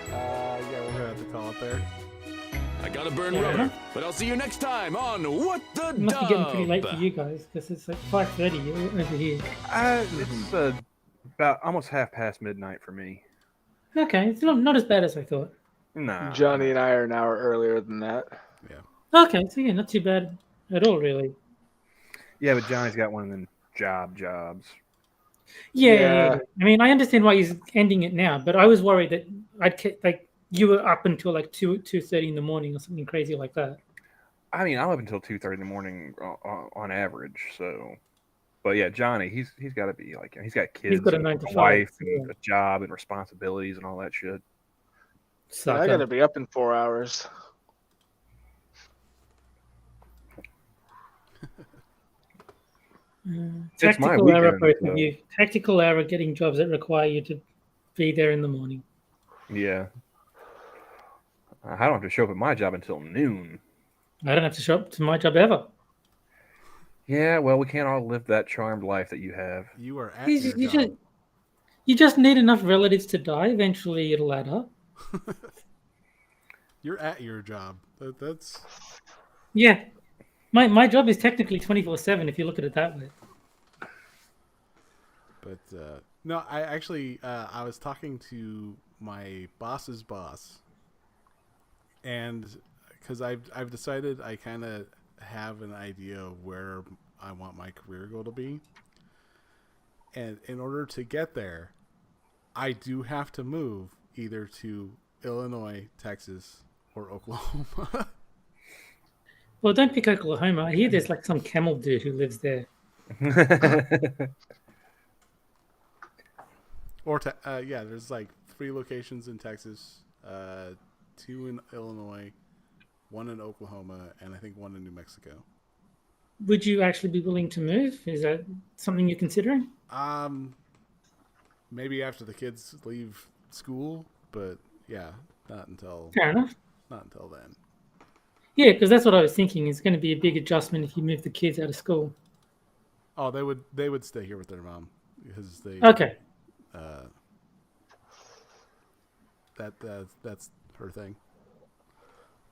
yeah, we're gonna have to call it there. I gotta burn Yeah. rubber, but I'll see you next time on What the It must be getting pretty late Dub. for you guys because it's like 5:30 over here. It's about almost half past midnight for me. Okay, it's not as bad as I thought. Nah. Johnny and I are an hour earlier than that. Okay, so yeah, not too bad at all, really. Yeah, but Johnny's got one of them jobs. Yeah. I mean, I understand why he's ending it now, but I was worried that you were up until like 2:30 in the morning or something crazy like that. I mean, I'm up until 2:30 in the morning on average. So, but yeah, Johnny, he's got to be like, he's got kids, got a and 9 to 5, wife, yeah. and a job, and responsibilities, and all that shit. Yeah, I gotta be up in 4 hours. It's my Tactical error, weekend, both of you. Tactical error getting jobs that require you to be there in the morning. Yeah. I don't have to show up at my job until noon. I don't have to show up to my job ever. Yeah, well, we can't all live that charmed life that you have. You are at You, your you job. just, you just need enough relatives to die. Eventually, it'll add up. You're at your job. That's Yeah. My job is technically 24/7 if you look at it that way. But no, I actually I was talking to my boss's boss, and because I've decided I kind of have an idea of where I want my career goal to be, and in order to get there, I do have to move either to Illinois, Texas, or Oklahoma. Well, don't pick Oklahoma. I hear there's like some camel dude who lives there. Or yeah, there's like 3 locations in Texas, 2 in Illinois, 1 in Oklahoma, and I think 1 in New Mexico. Would you actually be willing to move? Is that something you're considering? Maybe after the kids leave school, but yeah, not until. Fair enough. Not until then. Yeah, because that's what I was thinking. It's going to be a big adjustment if you move the kids out of school. Oh, they would stay here with their mom because they. Okay. That's her thing.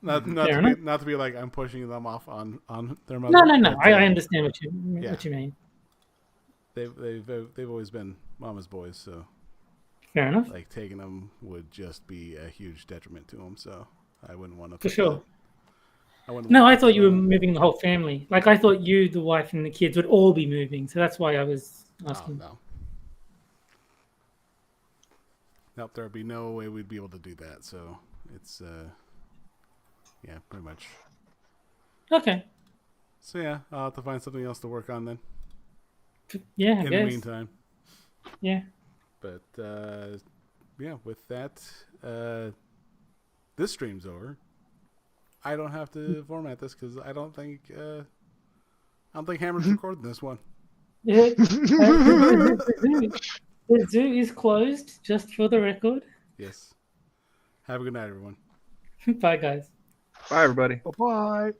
Not to be like I'm pushing them off on their mother. No. But, I understand what you mean. They've always been mama's boys, so fair enough. Like taking them would just be a huge detriment to them, so I wouldn't want to. For sure. I thought you were moving the whole family. Like I thought you, the wife, and the kids would all be moving, so that's why I was asking. No. Nope, there'd be no way we'd be able to do that. So it's, yeah, pretty much. Okay. So yeah, I'll have to find something else to work on then. Yeah, in the meantime. Yeah. But yeah, with that, this stream's over. I don't have to format this because I don't think Hammer's recording this one. Yeah. The zoo is closed, just for the record. Yes. Have a good night, everyone. Bye, guys. Bye, everybody. Bye-bye.